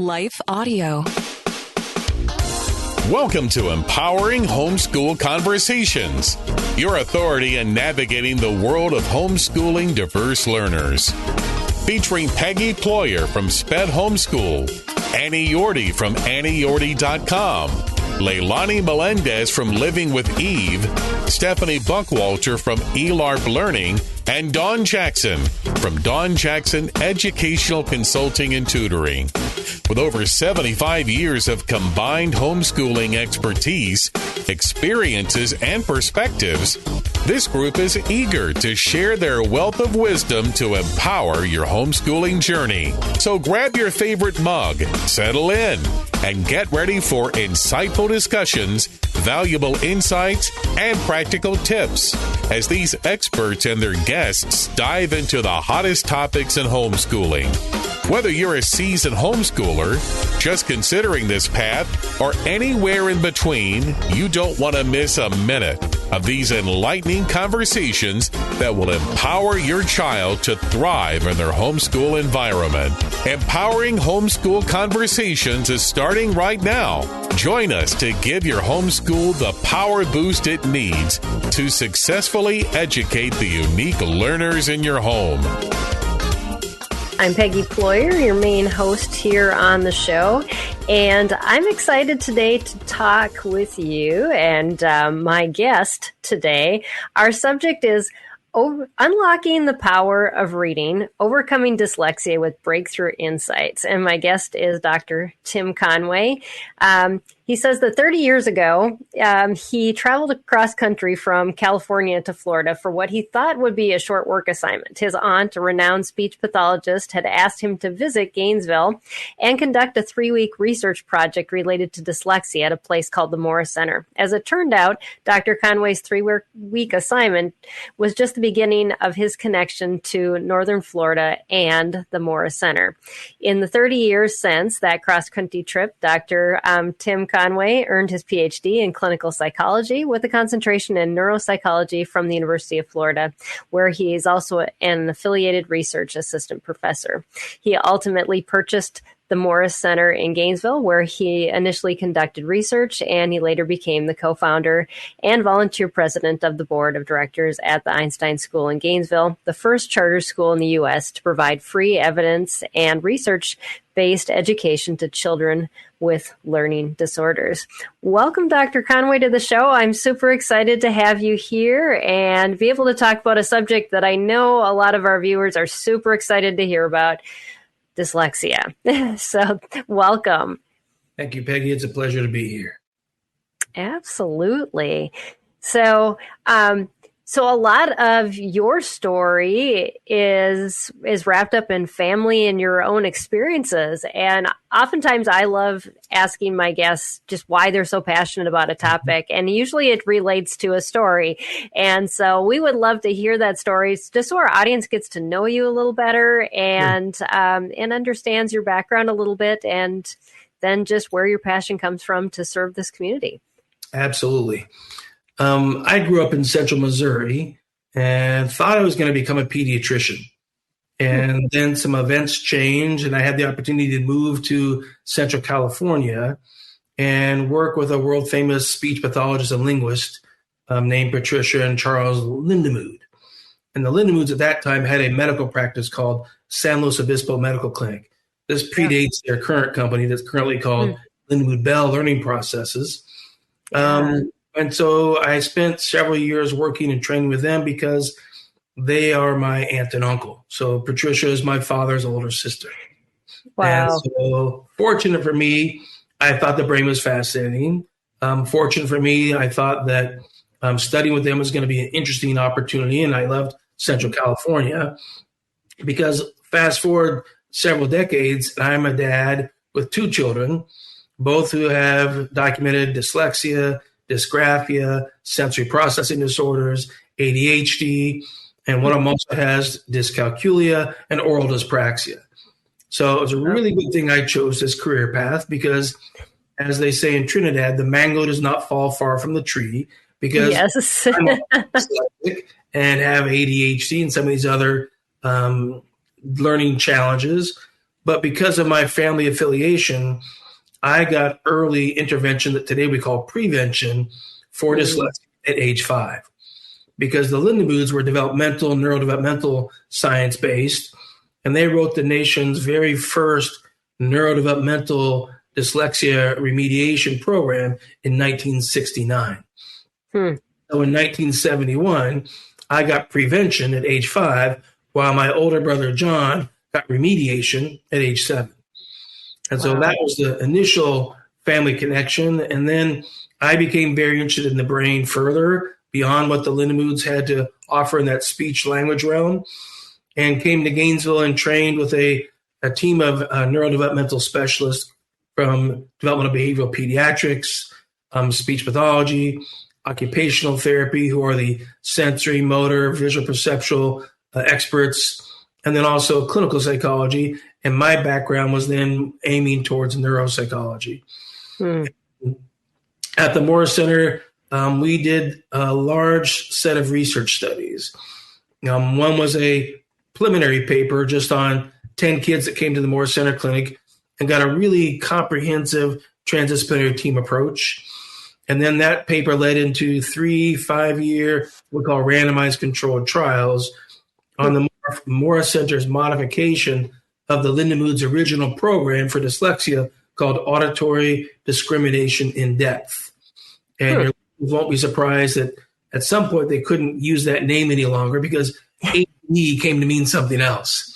Life Audio. Welcome to Empowering Homeschool Conversations, your authority in navigating the world of homeschooling diverse learners. Featuring Peggy Ployer from SPED Homeschool, Annie Yorty from AnnieYorty.com, Leilani Melendez from Living with Eve, Stephanie Buckwalter from eLARP Learning, and Dawn Jackson from Dawn Jackson Educational Consulting and Tutoring. With over 75 years of combined homeschooling expertise, experiences, and perspectives, this group is eager to share their wealth of wisdom to empower your homeschooling journey. So grab your favorite mug, settle in, and get ready for insightful discussions, valuable insights, and practical tips as these experts and their guests dive into the hottest topics in homeschooling. Whether you're a seasoned homeschooler, just considering this path, or anywhere in between, you don't want to miss a minute of these enlightening conversations that will empower your child to thrive in their homeschool environment. Empowering Homeschool Conversations is starting right now. Join us to give your homeschool the power boost it needs to successfully educate the unique learners in your home. I'm Peggy Ployer, your main host here on the show, and I'm excited today to talk with you and my guest today. Our subject is unlocking the power of reading, overcoming dyslexia with breakthrough insights, and my guest is Dr. Tim Conway. He says that 30 years ago, he traveled across country from California to Florida for what he thought would be a short work assignment. His aunt, a renowned speech pathologist, had asked him to visit Gainesville and conduct a 3-week research project related to dyslexia at a place called the Morris Center. As it turned out, Dr. Conway's 3-week assignment was just the beginning of his connection to Northern Florida and the Morris Center. In the 30 years since that cross-country trip, Dr. Tim Conway earned his Ph.D. in clinical psychology with a concentration in neuropsychology from the University of Florida, where he is also an affiliated research assistant professor. He ultimately purchased the Morris Center in Gainesville, where he initially conducted research, and he later became the co-founder and volunteer president of the board of directors at the Einstein School in Gainesville, the first charter school in the U.S. to provide free evidence and research-based education to children with learning disorders. Welcome, Dr. Conway, to the show. I'm super excited to have you here and be able to talk about a subject that I know a lot of our viewers are super excited to hear about, dyslexia. So welcome. Thank you, Peggy. It's a pleasure to be here. Absolutely. So, so a lot of your story is wrapped up in family and your own experiences. And oftentimes I love asking my guests just why they're so passionate about a topic. And usually it relates to a story. And so we would love to hear that story just so our audience gets to know you a little better and understands your background a little bit, and then just where your passion comes from to serve this community. Absolutely. I grew up in central Missouri and thought I was going to become a pediatrician. And then some events changed, and I had the opportunity to move to Central California and work with a world-famous speech pathologist and linguist named Patricia and Charles Lindemood. And the Lindemoods at that time had a medical practice called San Luis Obispo Medical Clinic. This predates their current company that's currently called Lindemood Bell Learning Processes. And so I spent several years working and training with them because they are my aunt and uncle. So Patricia is my father's older sister. Wow. And so fortunate for me, I thought the brain was fascinating. Fortunate for me, I thought that studying with them was going to be an interesting opportunity. And I loved Central California because fast forward several decades, I'm a dad with 2 children, both who have documented dyslexia, dysgraphia, sensory processing disorders, ADHD, and one of them also has dyscalculia and oral dyspraxia. So it was a really good thing I chose this career path because, as they say in Trinidad, the mango does not fall far from the tree, because I'm dyslexic and have ADHD and some of these other learning challenges. But because of my family affiliation, I got early intervention that today we call prevention for dyslexia at age 5. Because the Lindemoods were developmental, neurodevelopmental science-based, and they wrote the nation's very first neurodevelopmental dyslexia remediation program in 1969. So in 1971, I got prevention at age 5, while my older brother John got remediation at age 7. And so that was the initial family connection. And then I became very interested in the brain further, beyond what the Lindemoods had to offer in that speech language realm, and came to Gainesville and trained with a team of neurodevelopmental specialists from developmental behavioral pediatrics, speech pathology, occupational therapy, who are the sensory, motor, visual perceptual experts, and then also clinical psychology. And my background was then aiming towards neuropsychology. At the Moore Center, we did a large set of research studies. One was a preliminary paper just on 10 kids that came to the Moore Center Clinic and got a really comprehensive transdisciplinary team approach. And then that paper led into 3 5-year, what we call randomized controlled trials on the Moore Center's modification of the Lindemoods' original program for dyslexia called Auditory Discrimination in Depth. And you won't be surprised that at some point they couldn't use that name any longer because ADD came to mean something else.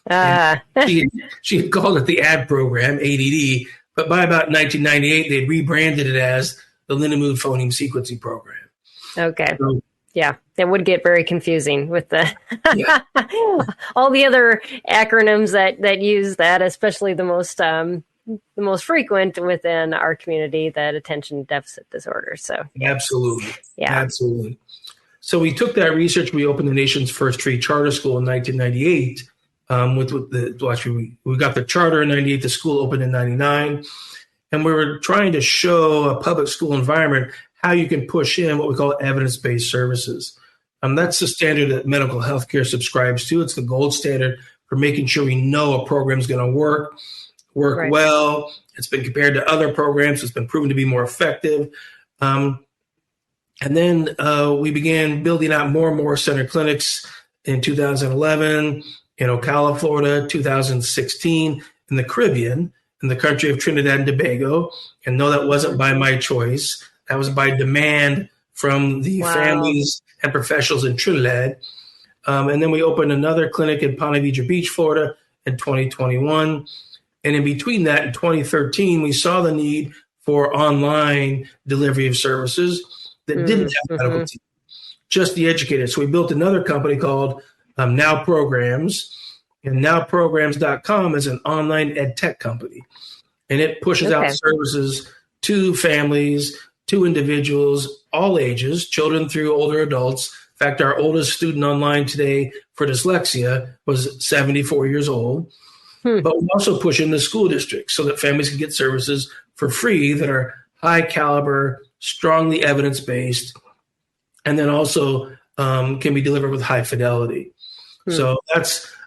She had called it the AD program, ADD, but by about 1998, they'd rebranded it as the Lindemood Phoneme Sequencing Program. Okay. So, yeah, that would get very confusing with the all the other acronyms that use that, especially the most frequent within our community, that attention deficit disorder. So absolutely. So we took that research. We opened the nation's first free charter school in 1998. We got the charter in 98. The school opened in 99. And we were trying to show a public school environment how you can push in what we call evidence-based services. That's the standard that medical healthcare subscribes to. It's the gold standard for making sure we know a program is going to work right. Well. It's been compared to other programs. It's been proven to be more effective. And then we began building out more and more center clinics in 2011 in Ocala, Florida, 2016 in the Caribbean, in the country of Trinidad and Tobago. And no, that wasn't by my choice. That was by demand from the families and professionals in Trinidad. And then we opened another clinic in Ponte Vedra Beach, Florida in 2021. And in between that, in 2013, we saw the need for online delivery of services that didn't have medical team, just the educators. So we built another company called Now Programs. And nowprograms.com is an online ed tech company. And it pushes out services to families, to individuals, all ages, children through older adults. In fact, our oldest student online today for dyslexia was 74 years old. But we also push in the school districts so that families can get services for free that are high caliber, strongly evidence-based, and then also can be delivered with high fidelity. So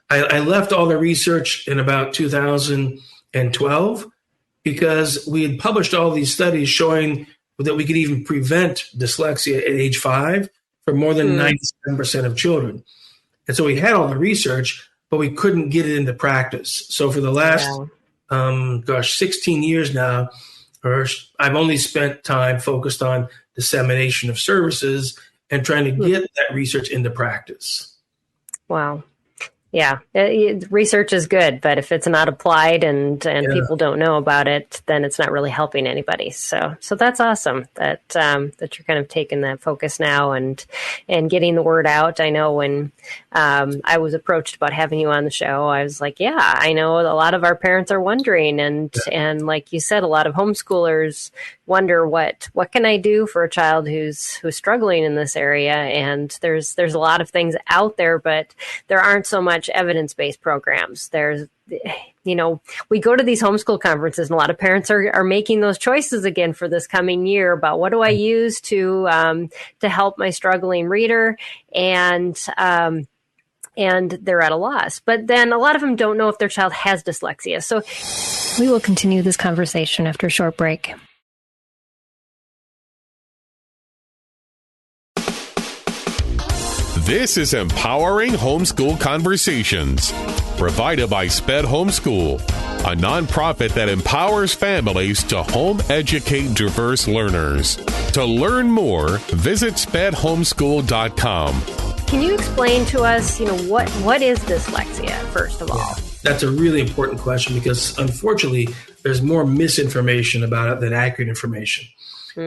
I left all the research in about 2012 because we had published all these studies showing that we could even prevent dyslexia at age 5 for more than 97% of children. And so we had all the research, but we couldn't get it into practice. So for the last, 16 years now, I've only spent time focused on dissemination of services and trying to get that research into practice. Wow. Yeah, research is good, but if it's not applied and people don't know about it, then it's not really helping anybody. So that's awesome that you're kind of taking that focus now and getting the word out. I know when I was approached about having you on the show, I was like, yeah, I know a lot of our parents are wondering, and like you said, a lot of homeschoolers wonder what can I do for a child who's struggling in this area. And there's a lot of things out there, but there aren't so much evidence-based programs. There's, we go to these homeschool conferences and a lot of parents are making those choices again for this coming year about what do I use to help my struggling reader. And and they're at a loss. But then a lot of them don't know if their child has dyslexia. So we will continue this conversation after a short break. This is Empowering Homeschool Conversations, provided by SPED Homeschool, a nonprofit that empowers families to home educate diverse learners. To learn more, visit spedhomeschool.com. Can you explain to us, what is dyslexia, first of all? That's a really important question because, unfortunately, there's more misinformation about it than accurate information.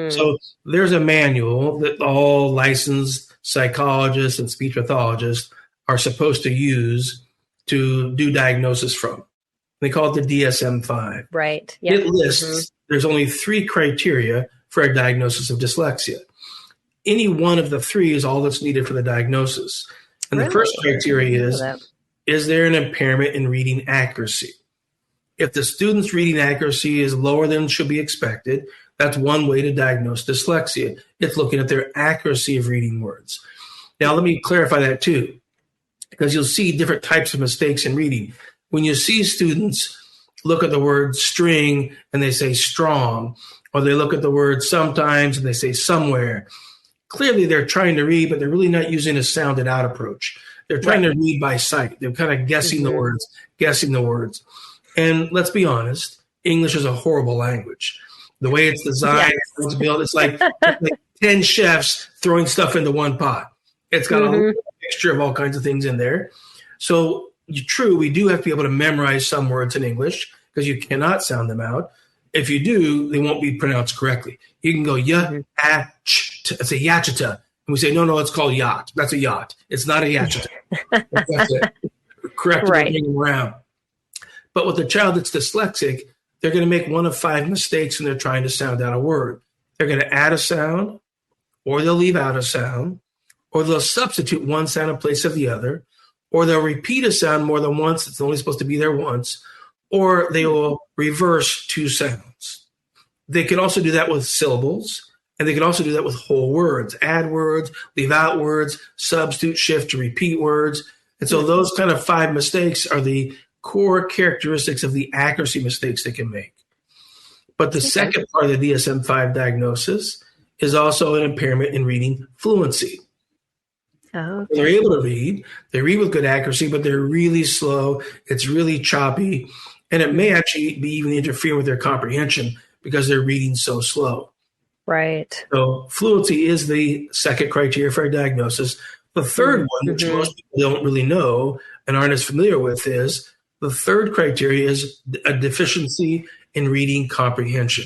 So there's a manual that all licensed psychologists and speech pathologists are supposed to use to do diagnosis from. They call it the DSM-5. Right. Yep. It lists there's only 3 criteria for a diagnosis of dyslexia. Any one of the 3 is all that's needed for the diagnosis. And the first criteria is there an impairment in reading accuracy? If the student's reading accuracy is lower than should be expected, that's one way to diagnose dyslexia. It's looking at their accuracy of reading words. Now, let me clarify that too, because you'll see different types of mistakes in reading. When you see students look at the word string and they say strong, or they look at the word sometimes and they say somewhere, clearly they're trying to read, but they're really not using a sounded out approach. They're trying to read by sight. They're kind of guessing the words. And let's be honest, English is a horrible language. The way it's designed, it's built, it's like 10 chefs throwing stuff into one pot. It's got a mixture of all kinds of things in there. So true, we do have to be able to memorize some words in English because you cannot sound them out. If you do, they won't be pronounced correctly. You can go it's a yachita. And we say, no, it's called yacht. That's a yacht. It's not a yachita. That's it. Correct. Right. Around. But with a child that's dyslexic, they're going to make one of 5 mistakes when they're trying to sound out a word. They're going to add a sound, or they'll leave out a sound, or they'll substitute one sound in place of the other, or they'll repeat a sound more than once. It's only supposed to be there once, or they will reverse 2 sounds. They can also do that with syllables, and they can also do that with whole words, add words, leave out words, substitute, shift, to repeat words. And so those kind of 5 mistakes are the core characteristics of the accuracy mistakes they can make. But the second part of the DSM-5 diagnosis is also an impairment in reading fluency. Oh, okay. They're able to read. They read with good accuracy, but they're really slow. It's really choppy. And it may actually be even interfere with their comprehension because they're reading so slow. Right. So fluency is the second criteria for a diagnosis. The third one, which most people don't really know and aren't as familiar with, is the third criteria is a deficiency in reading comprehension.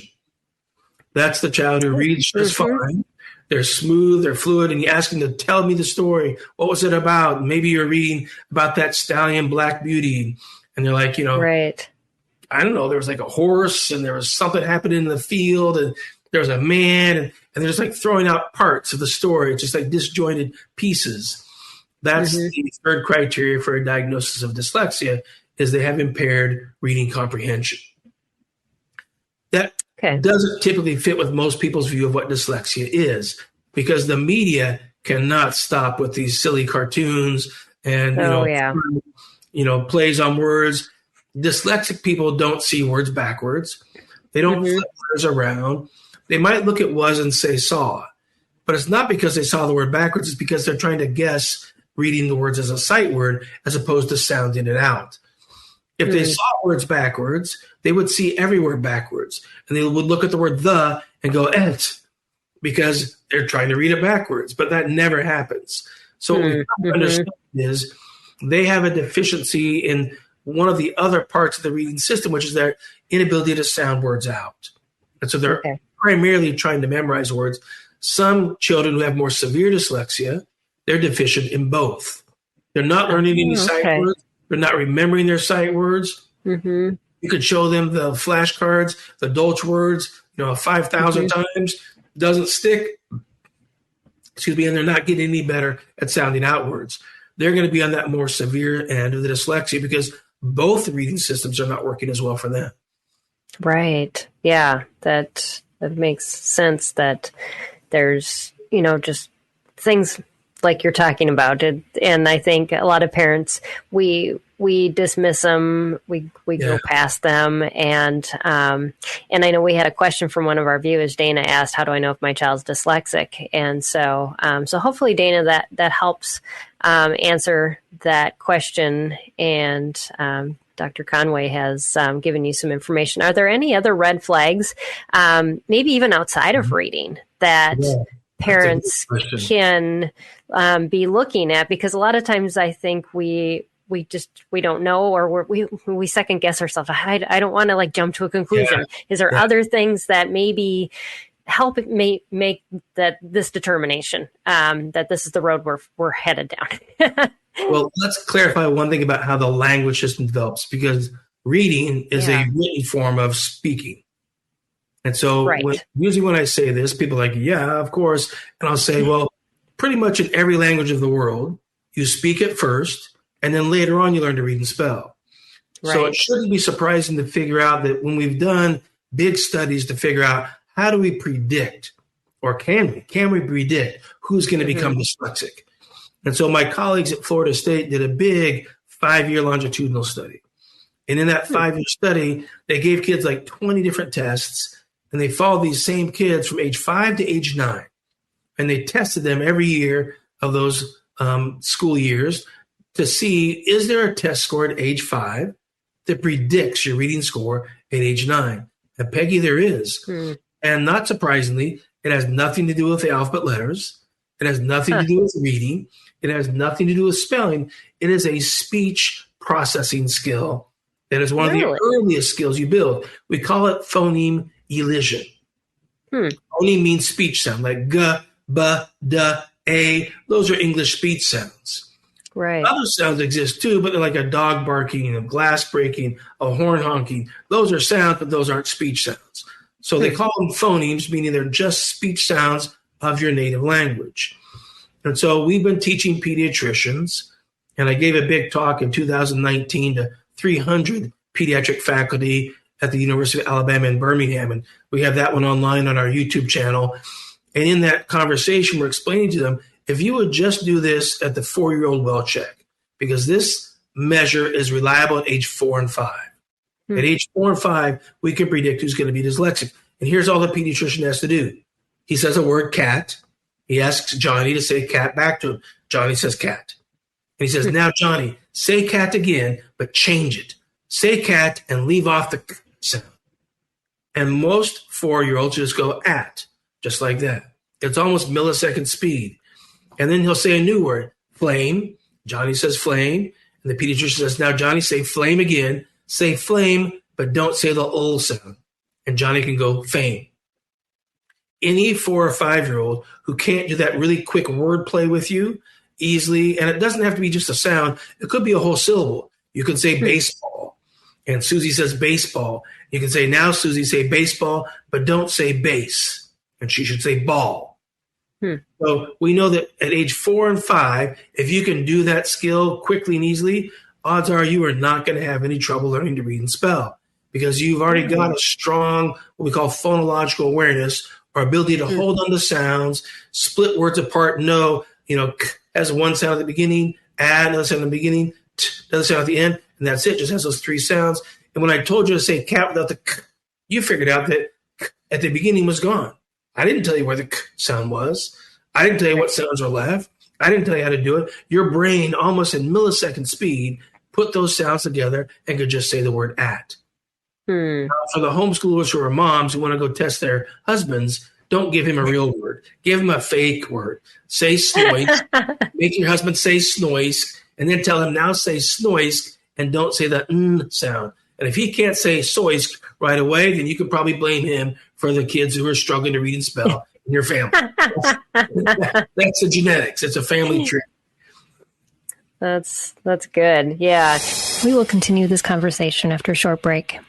That's the child who reads just fine. They're smooth, they're fluid, and you ask them to tell me the story. What was it about? Maybe you're reading about that stallion, Black Beauty, and they're like, right. I don't know, there was like a horse, and there was something happening in the field, and there was a man, and they're just like throwing out parts of the story, just like disjointed pieces. That's the third criteria for a diagnosis of dyslexia, is they have impaired reading comprehension. That doesn't typically fit with most people's view of what dyslexia is, because the media cannot stop with these silly cartoons and plays on words. Dyslexic people don't see words backwards. They don't flip words around. They might look at was and say saw, but it's not because they saw the word backwards. It's because they're trying to guess reading the words as a sight word as opposed to sounding it out. If they saw words backwards, they would see every word backwards. And they would look at the word the and go, et, because they're trying to read it backwards. But that never happens. So what we have to understand is they have a deficiency in one of the other parts of the reading system, which is their inability to sound words out. And so they're primarily trying to memorize words. Some children who have more severe dyslexia, they're deficient in both. They're not learning any sight words. They're not remembering their sight words. You could show them the flashcards, the Dolch words, 5,000 times, doesn't stick. And they're not getting any better at sounding out words. They're going to be on that more severe end of the dyslexia because both reading systems are not working as well for them. Right. Yeah, that makes sense that there's, just things like you're talking about it. And I think a lot of parents, we dismiss them, we go past them. And I know we had a question from one of our viewers. Dana asked, how do I know if my child's dyslexic? And so hopefully, Dana, that helps answer that question. And Dr. Conway has given you some information. Are there any other red flags, maybe even outside of reading, that parents can be looking at? Because a lot of times I think we don't know, or we second guess ourselves. I don't want to like jump to a conclusion. Yeah. Is there other things that maybe help make that this determination that this is the road we're headed down? Well, let's clarify one thing about how the language system develops, because reading is a written form of speaking. And so usually when I say this, people are like, yeah, of course. And I'll say, well, pretty much in every language of the world, you speak it first, and then later on you learn to read and spell. Right. So it shouldn't be surprising to figure out that when we've done big studies to figure out how do we predict, or can we predict who's going to become dyslexic? And so my colleagues at Florida State did a big 5-year longitudinal study. And in that 5-year study, they gave kids like 20 different tests, and they followed these same kids from age 5 to age 9. And they tested them every year of those school years to see, is there a test score at age 5 that predicts your reading score at age 9? And Peggy, there is. And not surprisingly, it has nothing to do with the alphabet letters. It has nothing to do with reading. It has nothing to do with spelling. It is a speech processing skill that is one of the earliest skills you build. We call it phoneme elision. Phoneme means speech sound, like g, b, d, a. Those are English speech sounds. Right. Other sounds exist too, but they're like a dog barking, a glass breaking, a horn honking. Those are sounds, but those aren't speech sounds. So they call them phonemes, meaning they're just speech sounds of your native language. And so we've been teaching pediatricians, and I gave a big talk in 2019 to 300 pediatric faculty at the University of Alabama in Birmingham. And we have that one online on our YouTube channel. And in that conversation, we're explaining to them, if you would just do this at the 4-year-old well check, because this measure is reliable at age 4 and 5. At age 4 and 5, we can predict who's going to be dyslexic. And here's all the pediatrician has to do. He says a word, cat. He asks Johnny to say cat back to him. Johnny says cat. And he says, now, Johnny, say cat again, but change it. Say cat and leave off the k sound. And most 4-year-olds just go at, just like that. It's almost millisecond speed. And then he'll say a new word, flame. Johnny says flame. And the pediatrician says, now, Johnny, say flame again. Say flame, but don't say the ul sound. And Johnny can go fame. Any 4 or 5-year-old who can't do that really quick word play with you easily, and it doesn't have to be just a sound. It could be a whole syllable. You can say baseball, and Susie says baseball. You can say, now, Susie, say baseball, but don't say base. And she should say ball. So we know that at age 4 and 5, if you can do that skill quickly and easily, odds are you are not going to have any trouble learning to read and spell, because you've already got a strong, what we call phonological awareness, or ability to hold on to sounds, split words apart, know, k has one sound at the beginning, another sound at the beginning, t, another sound at the end, and that's it. Just has those 3 sounds. And when I told you to say cat without the k, you figured out that k at the beginning was gone. I didn't tell you where the k sound was. I didn't tell you what sounds were left. I didn't tell you how to do it. Your brain, almost in millisecond speed, put those sounds together and could just say the word at. Now, for the homeschoolers who are moms who want to go test their husbands, don't give him a real word. Give him a fake word. Say snoise. Make your husband say snoise, and then tell him, now say snoise, and don't say the n sound. And if he can't say soise right away, then you can probably blame him for the kids who are struggling to read and spell in your family. That's the genetics. It's a family tree. That's good. Yeah. We will continue this conversation after a short break.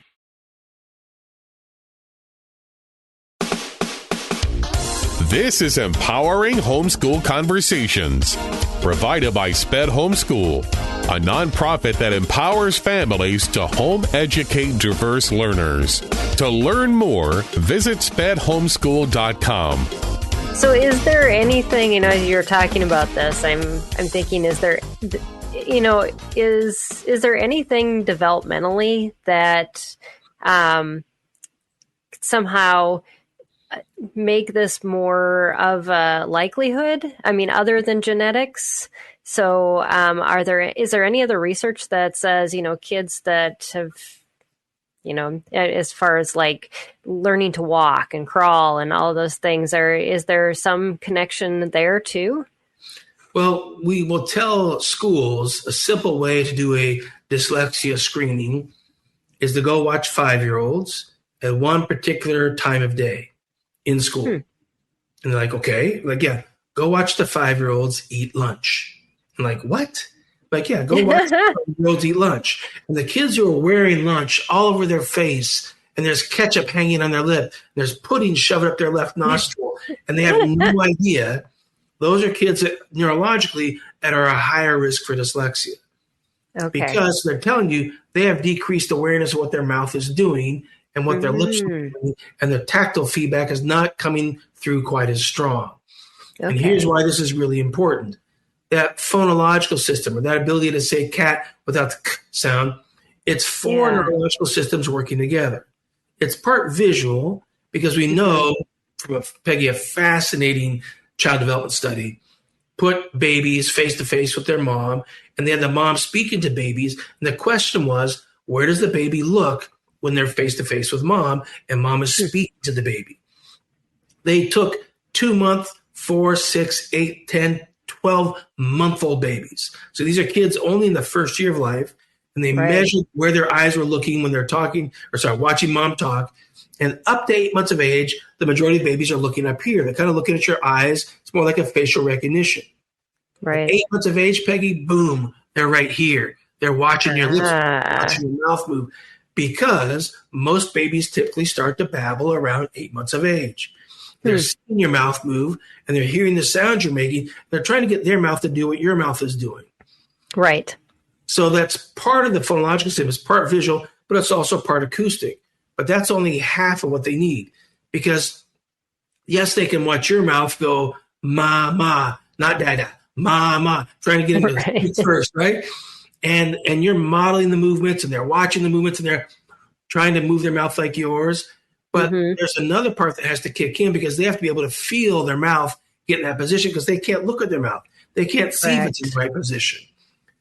This is Empowering Homeschool Conversations, provided by SPED Homeschool, a nonprofit that empowers families to home educate diverse learners. To learn more, visit spedhomeschool.com. So is there anything, you're talking about this, I'm thinking, is there, is there anything developmentally that somehow make this more of a likelihood? I mean, other than genetics? So is there any other research that says, kids that have, as far as like learning to walk and crawl and all those things, is there some connection there too? Well, we will tell schools a simple way to do a dyslexia screening is to go watch 5-year-olds at one particular time of day in school. And they're like, okay, yeah, go watch the 5-year-olds eat lunch. I'm like, what? Like, yeah, go watch the 5-year-olds eat lunch. And the kids who are wearing lunch all over their face, and there's ketchup hanging on their lip, there's pudding shoved up their left nostril, and they have no idea. Those are kids that neurologically that are a higher risk for dyslexia. Okay. Because they're telling you they have decreased awareness of what their mouth is doing and what their lips are doing, and their tactile feedback is not coming through quite as strong. Okay. And here's why this is really important. That phonological system, or that ability to say cat without the k sound, it's 4 neurological systems working together. It's part visual because we know from Peggy, a fascinating child development study, put babies face to face with their mom, and they had the mom speaking to babies. And the question was, where does the baby look when they're face to face with mom and mom is speaking to the baby? They took 2-month, 4, 6, 8, 10, 12-month-old babies. So these are kids only in the first year of life, and they measured where their eyes were looking when they're watching mom talk. And up to 8 months of age, the majority of babies are looking up here. They're kind of looking at your eyes. It's more like a facial recognition. Right. At 8 months of age, Peggy, boom, they're right here. They're watching your lips, watching your mouth move, because most babies typically start to babble around 8 months of age. They're seeing your mouth move, and they're hearing the sounds you're making. They're trying to get their mouth to do what your mouth is doing. Right. So that's part of the phonological system. It's part visual, but it's also part acoustic. But that's only half of what they need, because, yes, they can watch your mouth go, ma, ma, not dada, ma, ma, trying to get into the speech first, right? And you're modeling the movements, and they're watching the movements, and they're trying to move their mouth like yours. But there's another part that has to kick in, because they have to be able to feel their mouth get in that position, because they can't look at their mouth. They can't see if it's in the right position.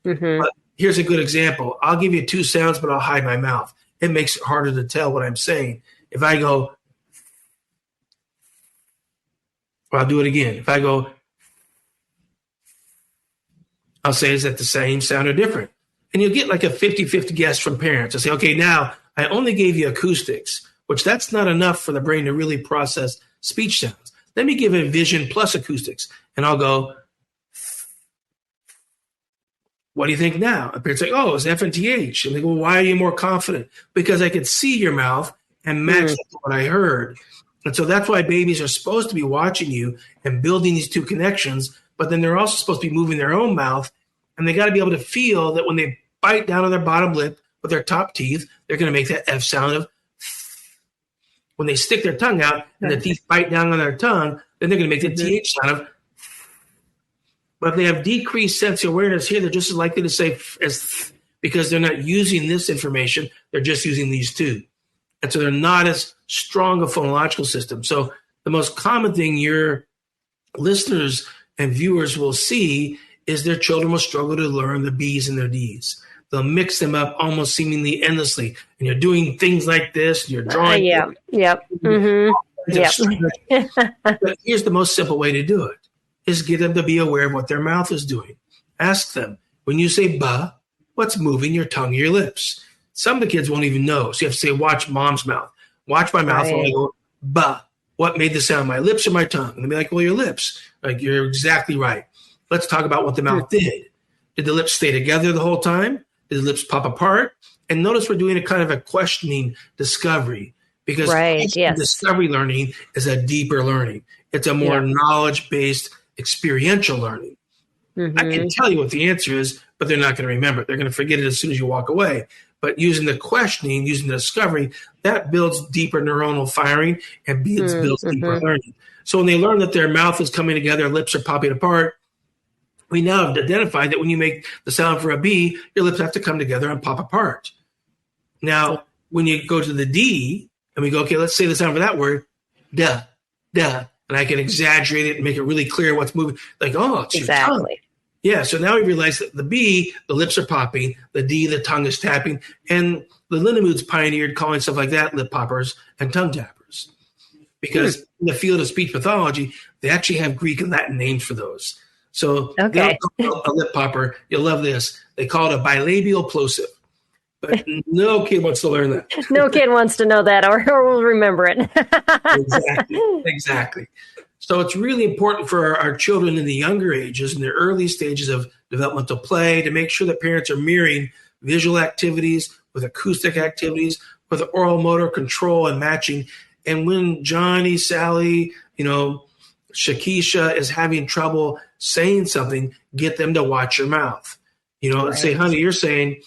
But here's a good example. I'll give you 2 sounds, but I'll hide my mouth. It makes it harder to tell what I'm saying. If I go, or I'll do it again. If I go, I'll say, is that the same sound or different? And you'll get like a 50-50 guess from parents. I'll say, okay, now I only gave you acoustics, which that's not enough for the brain to really process speech sounds. Let me give it vision plus acoustics. And I'll go, what do you think now? And parents say, oh, it's F and TH. And they go, well, why are you more confident? Because I could see your mouth and match what I heard. And so that's why babies are supposed to be watching you and building these 2 connections, but then they're also supposed to be moving their own mouth. And they got to be able to feel that when they bite down on their bottom lip with their top teeth, they're going to make that F sound of. When they stick their tongue out and the teeth bite down on their tongue, then they're going to make the TH sound of. But if they have decreased sensory awareness here, they're just as likely to say as, because they're not using this information. They're just using these 2. And so they're not as strong a phonological system. So the most common thing your listeners and viewers will see is their children will struggle to learn the B's and their D's. They'll mix them up almost seemingly endlessly. And you're doing things like this, you're drawing. But here's the most simple way to do it, is get them to be aware of what their mouth is doing. Ask them, when you say ba, what's moving your tongue or your lips? Some of the kids won't even know. So you have to say, watch mom's mouth. Watch my mouth when I go, ba. What made the sound, my lips or my tongue? And they'll be like, well, your lips. Like, you're exactly right. Let's talk about what the mouth did. Did the lips stay together the whole time? Did the lips pop apart? And notice we're doing a kind of a questioning discovery, because discovery learning is a deeper learning. It's a more knowledge-based experiential learning. I can tell you what the answer is, but they're not going to remember it. They're going to forget it as soon as you walk away. But using the questioning, using the discovery, that builds deeper neuronal firing and builds deeper learning. So when they learn that their mouth is coming together, lips are popping apart, we now have identified that when you make the sound for a B, your lips have to come together and pop apart. Now, when you go to the D, and we go, okay, let's say the sound for that word, duh, duh. And I can exaggerate it and make it really clear what's moving. Like, oh, it's your tongue. Yeah, so now we realize that the B, the lips are popping. The D, the tongue is tapping. And the Lindemuths pioneered calling stuff like that lip poppers and tongue tappers. Because in the field of speech pathology, they actually have Greek and Latin names for those. So they'll call it a lip popper. You'll love this. They call it a bilabial plosive. But no kid wants to learn that. No kid wants to know that or will remember it. Exactly. So it's really important for our children in the younger ages, in the early stages of developmental play, to make sure that parents are mirroring visual activities with acoustic activities, with oral motor control and matching. And when Johnny, Sally, Shakisha is having trouble saying something, get them to watch your mouth. And say, honey, you're saying,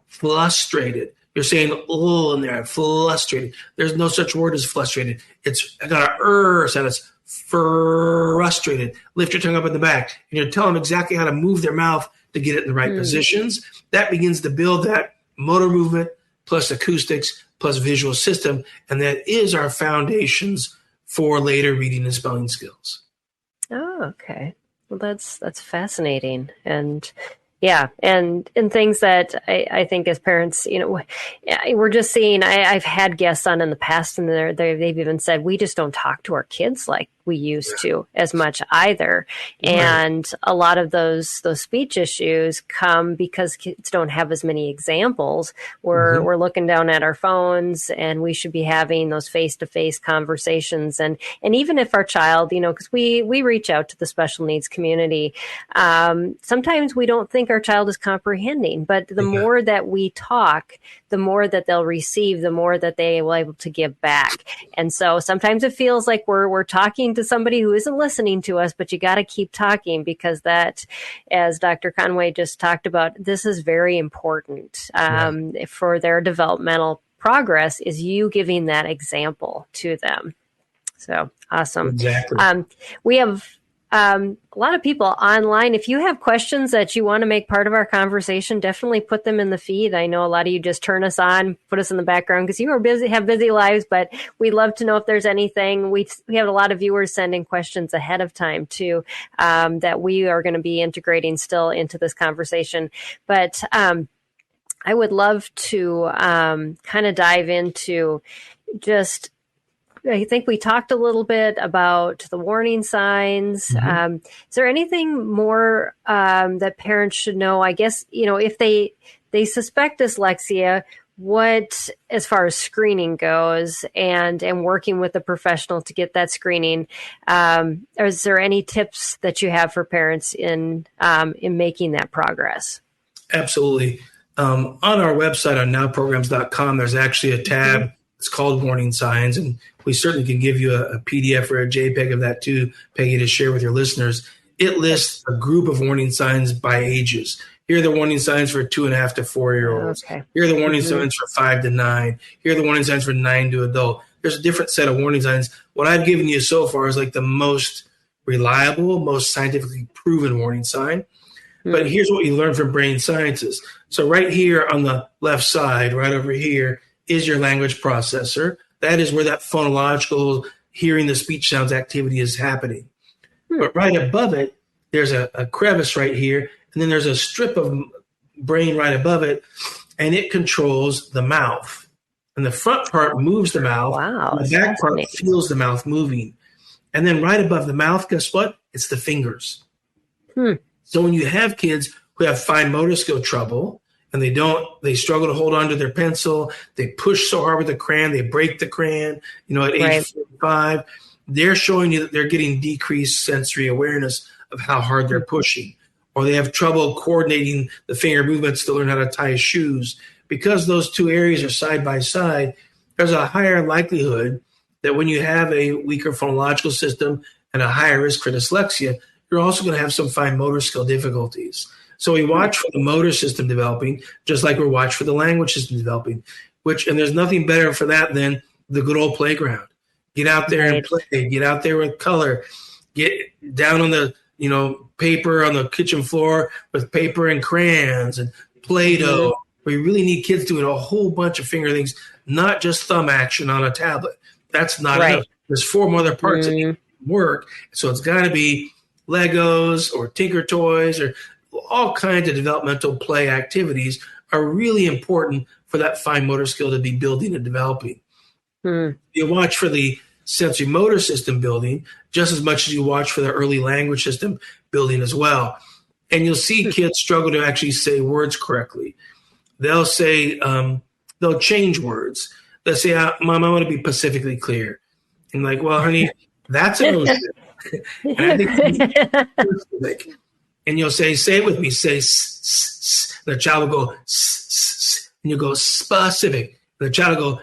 frustrated. You're saying, oh, in there, frustrated. There's no such word as frustrated. I got a sound. It's frustrated. Lift your tongue up in the back. And you're telling them exactly how to move their mouth to get it in the right positions. That begins to build that motor movement plus acoustics plus visual system. And that is our foundations for later reading and spelling skills. Oh, okay. Well, that's fascinating. And yeah, and things that I think as parents, we're just seeing, I've had guests on in the past, and they've even said, we just don't talk to our kids like we used to as much either. And a lot of those speech issues come because kids don't have as many examples. We're looking down at our phones, and we should be having those face-to-face conversations. And even if our child, because we reach out to the special needs community, sometimes we don't think our child is comprehending, but the more that we talk, the more that they'll receive, the more that they will be able to give back. And so sometimes it feels like we're talking to somebody who isn't listening to us, but you got to keep talking, because that, as Dr. Conway just talked about, this is very important for their developmental progress, is you giving that example to them. So awesome. Exactly. We have a lot of people online. If you have questions that you want to make part of our conversation, definitely put them in the feed. I know a lot of you just turn us on, put us in the background because you are busy, have busy lives, but we'd love to know if there's anything. We have a lot of viewers sending questions ahead of time too, that we are going to be integrating still into this conversation. But I would love to kind of dive into just, I think we talked a little bit about the warning signs. Is there anything more that parents should know? I guess, if they suspect dyslexia, what, as far as screening goes and working with a professional to get that screening, is there any tips that you have for parents in making that progress? Absolutely. On our website on nowprograms.com, there's actually a tab. It's called Warning Signs, and we certainly can give you a PDF or a JPEG of that too, Peggy, to share with your listeners. It lists a group of warning signs by ages. Here are the warning signs for 2.5 to 4-year-olds. Okay. Here are the warning signs for 5 to 9. Here are the warning signs for 9 to adult. There's a different set of warning signs. What I've given you so far is like the most reliable, most scientifically proven warning sign. But here's what you learn from brain scientists. So right here on the left side, right over here, is your language processor. That is where that phonological hearing the speech sounds activity is happening. But right above it, there's a crevice right here, and then there's a strip of brain right above it, and it controls the mouth. And the front part moves the mouth. Wow, and the back part feels the mouth moving. And then right above the mouth, guess what? It's the fingers. So when you have kids who have fine motor skill trouble, and they struggle to hold on to their pencil, they push so hard with the crayon, they break the crayon, at age 45, they're showing you that they're getting decreased sensory awareness of how hard they're pushing. Or they have trouble coordinating the finger movements to learn how to tie shoes. Because those two areas are side by side, there's a higher likelihood that when you have a weaker phonological system and a higher risk for dyslexia, you're also going to have some fine motor skill difficulties. So we watch for the motor system developing, just like we watch for the language system developing, and there's nothing better for that than the good old playground. Get out there and play, get out there with color, get down on the, paper on the kitchen floor with paper and crayons and Play-Doh. We really need kids doing a whole bunch of finger things, not just thumb action on a tablet. That's not enough. There's 4 other parts that need to work. So it's got to be Legos or Tinker Toys or all kinds of developmental play activities are really important for that fine motor skill to be building and developing. You watch for the sensory motor system building just as much as you watch for the early language system building as well. And you'll see kids struggle to actually say words correctly. They'll say, they'll change words. They'll say, Mom, I want to be pacifically clear. And like, well, honey, that's an ocean. And I think and you'll say it with me, say, the child will go, and you'll go, specific. The child will go,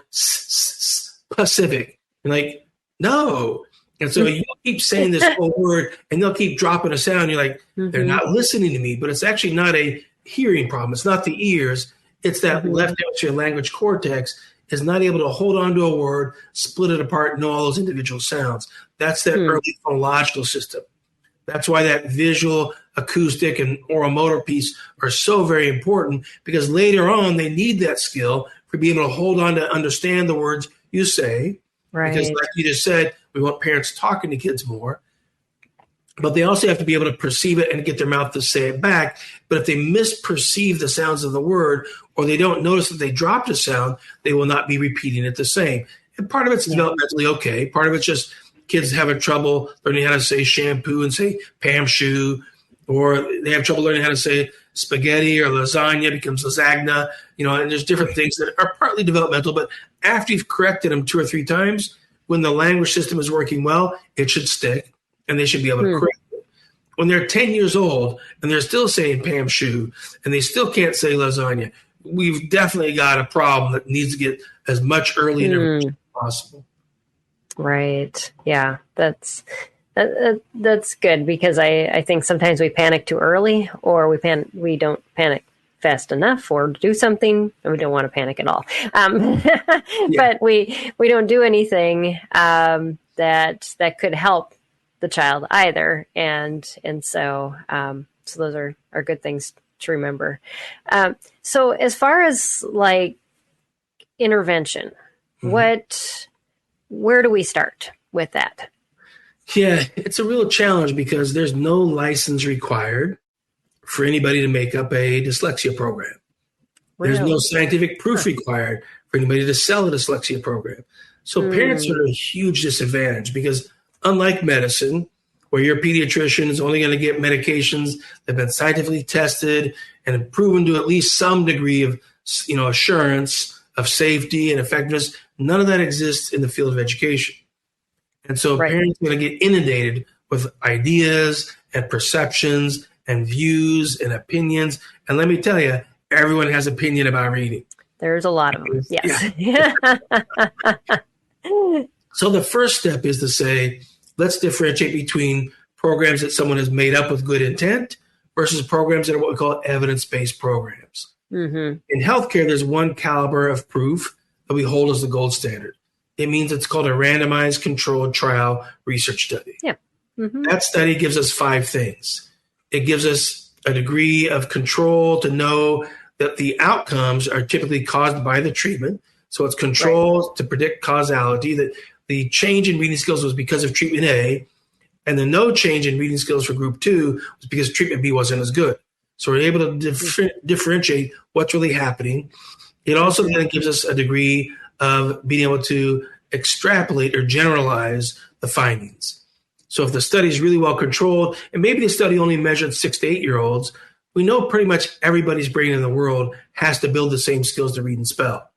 Pacific. And like, no. And so you keep saying this whole word and they'll keep dropping a sound. You're like, they're not listening to me, but it's actually not a hearing problem. It's not the ears. It's that left hemisphere language cortex is not able to hold on to a word, split it apart, know all those individual sounds. That's that early phonological system. That's why that visual, acoustic, and oral motor piece are so very important, because later on they need that skill for being able to hold on to understand the words you say. Right. Because like you just said, we want parents talking to kids more, but they also have to be able to perceive it and get their mouth to say it back. But if they misperceive the sounds of the word, or they don't notice that they dropped a sound, they will not be repeating it the same. And part of it's developmentally okay. Part of it's just kids having trouble learning how to say shampoo and say Pam shoe, or they have trouble learning how to say spaghetti, or lasagna becomes lasagna, and there's different things that are partly developmental. But after you've corrected them 2 or 3 times, when the language system is working well, it should stick and they should be able to correct it. When they're 10 years old and they're still saying Pam shoe and they still can't say lasagna, we've definitely got a problem that needs to get as much early intervention as possible. Right. Yeah, that's good, because I think sometimes we panic too early, or we don't panic fast enough, or do something, and we don't want to panic at all. But we don't do anything that could help the child either, and so those are good things to remember. So as far as like intervention, where do we start with that? Yeah, it's a real challenge because there's no license required for anybody to make up a dyslexia program. Really? There's no scientific proof required for anybody to sell a dyslexia program. So parents are at a huge disadvantage, because unlike medicine, where your pediatrician is only going to get medications that have been scientifically tested and proven to at least some degree of assurance of safety and effectiveness, none of that exists in the field of education. And so parents are going to get inundated with ideas and perceptions and views and opinions. And let me tell you, everyone has opinion about reading. There's a lot of them. Yes. Yeah. So the first step is to say, let's differentiate between programs that someone has made up with good intent versus programs that are what we call evidence-based programs. In healthcare, there's one caliber of proof that we hold as the gold standard. It means it's called a randomized controlled trial research study. Yeah. That study gives us 5 things. It gives us a degree of control to know that the outcomes are typically caused by the treatment. So it's controlled to predict causality, that the change in reading skills was because of treatment A, and the no change in reading skills for group 2 was because treatment B wasn't as good. So we're able to differentiate what's really happening. It also then gives us a degree of being able to extrapolate or generalize the findings. So if the study is really well controlled, and maybe the study only measured 6 to 8 year olds, we know pretty much everybody's brain in the world has to build the same skills to read and spell.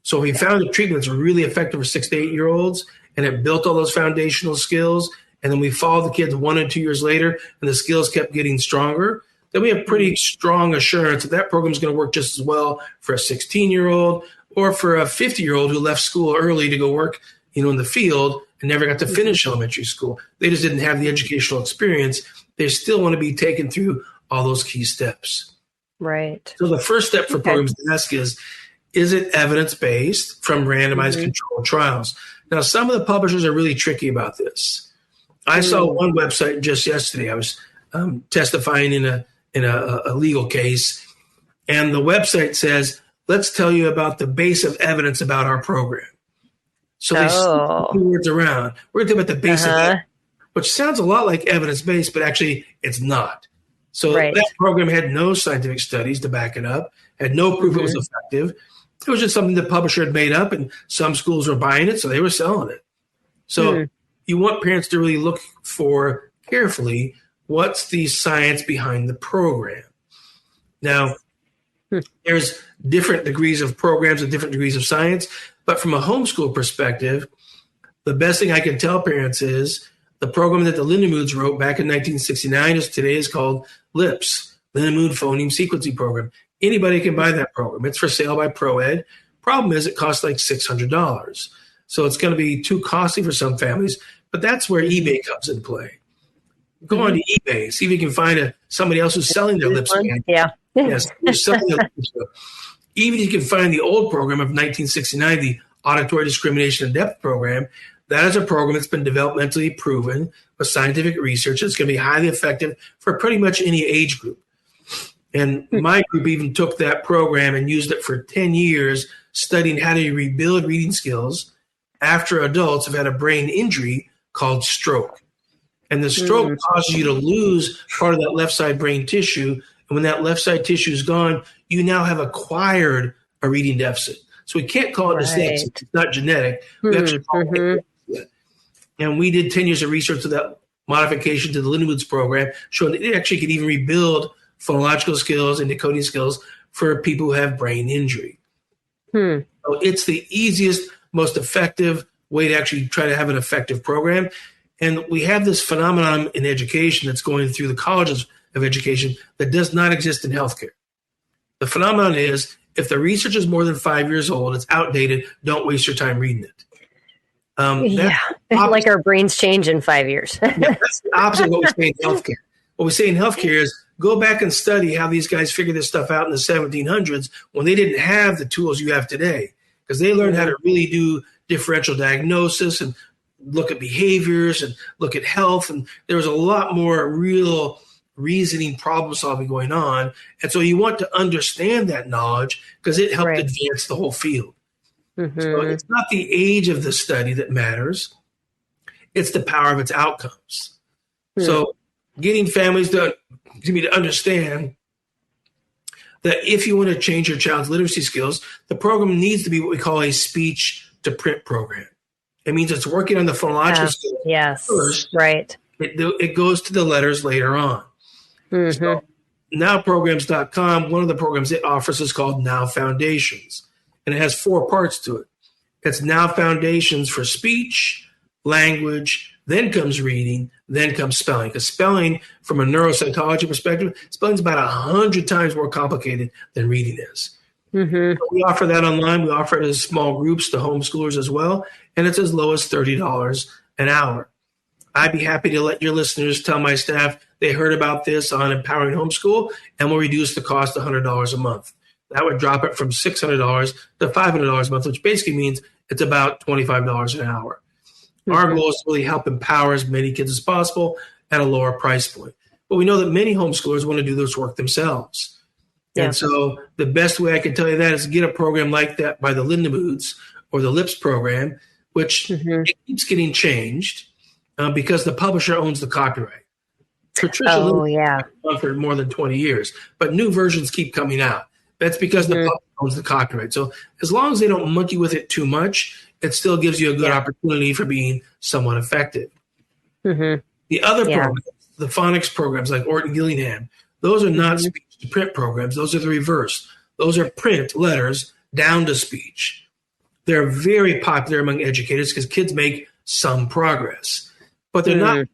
So if we found a treatment that's really effective for 6 to 8 year olds, and it built all those foundational skills, and then we followed the kids 1 or 2 years later, and the skills kept getting stronger, then we have pretty strong assurance that that program is going to work just as well for a 16-year-old or for a 50-year-old who left school early to go work, in the field and never got to finish elementary school. They just didn't have the educational experience. They still want to be taken through all those key steps. Right. So the first step for programs to ask is it evidence-based from randomized controlled trials? Now, some of the publishers are really tricky about this. I saw one website just yesterday. I was testifying in a legal case, and the website says, let's tell you about the base of evidence about our program. So they switch the words around. We're going to talk about the base of evidence, which sounds a lot like evidence-based, but actually it's not. So that program had no scientific studies to back it up, had no proof it was effective. It was just something the publisher had made up, and some schools were buying it, so they were selling it. So you want parents to really look for carefully what's the science behind the program. Now, there's different degrees of programs and different degrees of science, but from a homeschool perspective, the best thing I can tell parents is the program that the Lindemoods wrote back in 1969 today is called LIPS, Lindemood Phoneme Sequencing Program. Anybody can buy that program. It's for sale by ProEd. Problem is it costs like $600. So it's going to be too costly for some families, but that's where eBay comes into play. Go on to eBay, see if you can find somebody else who's selling their LIPS. Yeah. Yes, they're selling their LIPS. Even if you can find the old program of 1969, the Auditory Discrimination and Depth program, that is a program that's been developmentally proven with scientific research. It's going to be highly effective for pretty much any age group. And my group even took that program and used it for 10 years, studying how to rebuild reading skills after adults have had a brain injury called stroke. And the stroke causes you to lose part of that left side brain tissue. And when that left side tissue is gone, you now have acquired a reading deficit. So we can't call it dyslexia. It's not genetic. We actually call it dyslexia. And we did 10 years of research with that modification to the Lindemoods program, showing that it actually could even rebuild phonological skills and decoding skills for people who have brain injury. So it's the easiest, most effective way to actually try to have an effective program. And we have this phenomenon in education that's going through the colleges of education that does not exist in healthcare. The phenomenon is if the research is more than 5 years old, it's outdated, don't waste your time reading it. Like our brains change in 5 years. That's the opposite of what we say in healthcare. What we say in healthcare is go back and study how these guys figured this stuff out in the 1700s when they didn't have the tools you have today, because they learned how to really do differential diagnosis and look at behaviors and look at health. And there was a lot more real reasoning, problem solving going on. And so you want to understand that knowledge because it helped advance the whole field. So it's not the age of the study that matters. It's the power of its outcomes. So getting families to understand that if you want to change your child's literacy skills, the program needs to be what we call a speech to print program. It means it's working on the phonological skills first. Right. It goes to the letters later on. So nowprograms.com, one of the programs it offers is called Now Foundations. And it has 4 parts to it. It's Now Foundations for speech, language, then comes reading, then comes spelling. Because spelling, from a neuropsychology perspective, spelling is about 100 times more complicated than reading is. So we offer that online. We offer it as small groups to homeschoolers as well. And it's as low as $30 an hour. I'd be happy to let your listeners tell my staff they heard about this on Empowering Homeschool, and we'll reduce the cost to $100 a month. That would drop it from $600 to $500 a month, which basically means it's about $25 an hour. Our goal is to really help empower as many kids as possible at a lower price point. But we know that many homeschoolers want to do this work themselves. And so the best way I can tell you that is get a program like that by the Lindemoods or the LIPS program, which it keeps getting changed because the publisher owns the copyright. Patricia for more than 20 years, but new versions keep coming out. That's because the publisher owns the copyright. So as long as they don't monkey with it too much, it still gives you a good opportunity for being somewhat effective. The other programs, the phonics programs like Orton Gillingham, those are not speech to print programs. Those are the reverse. Those are print letters down to speech. They're very popular among educators because kids make some progress, but they're not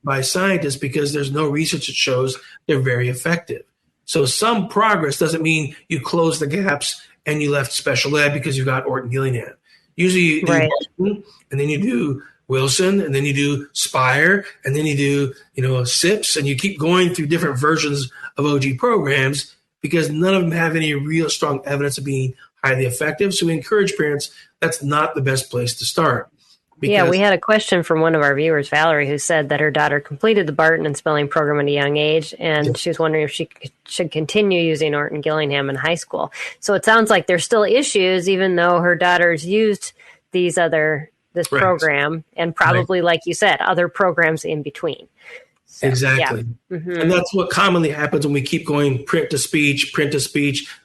by scientists because there's no research that shows they're very effective. So some progress doesn't mean you close the gaps and you left special ed because you got Orton Gillingham. Usually you do one, and then you do Wilson, and then you do Spire, and then you do, SIPS, and you keep going through different versions of OG programs because none of them have any real strong evidence of being highly effective. So we encourage parents, that's not the best place to start. Yeah, we had a question from one of our viewers, Valerie, who said that her daughter completed the Barton and spelling program at a young age, and she was wondering if she should continue using Orton Gillingham in high school. So it sounds like there's still issues, even though her daughter's used this program, and probably, like you said, other programs in between. So, exactly. Yeah. Mm-hmm. And that's what commonly happens when we keep going print to speech,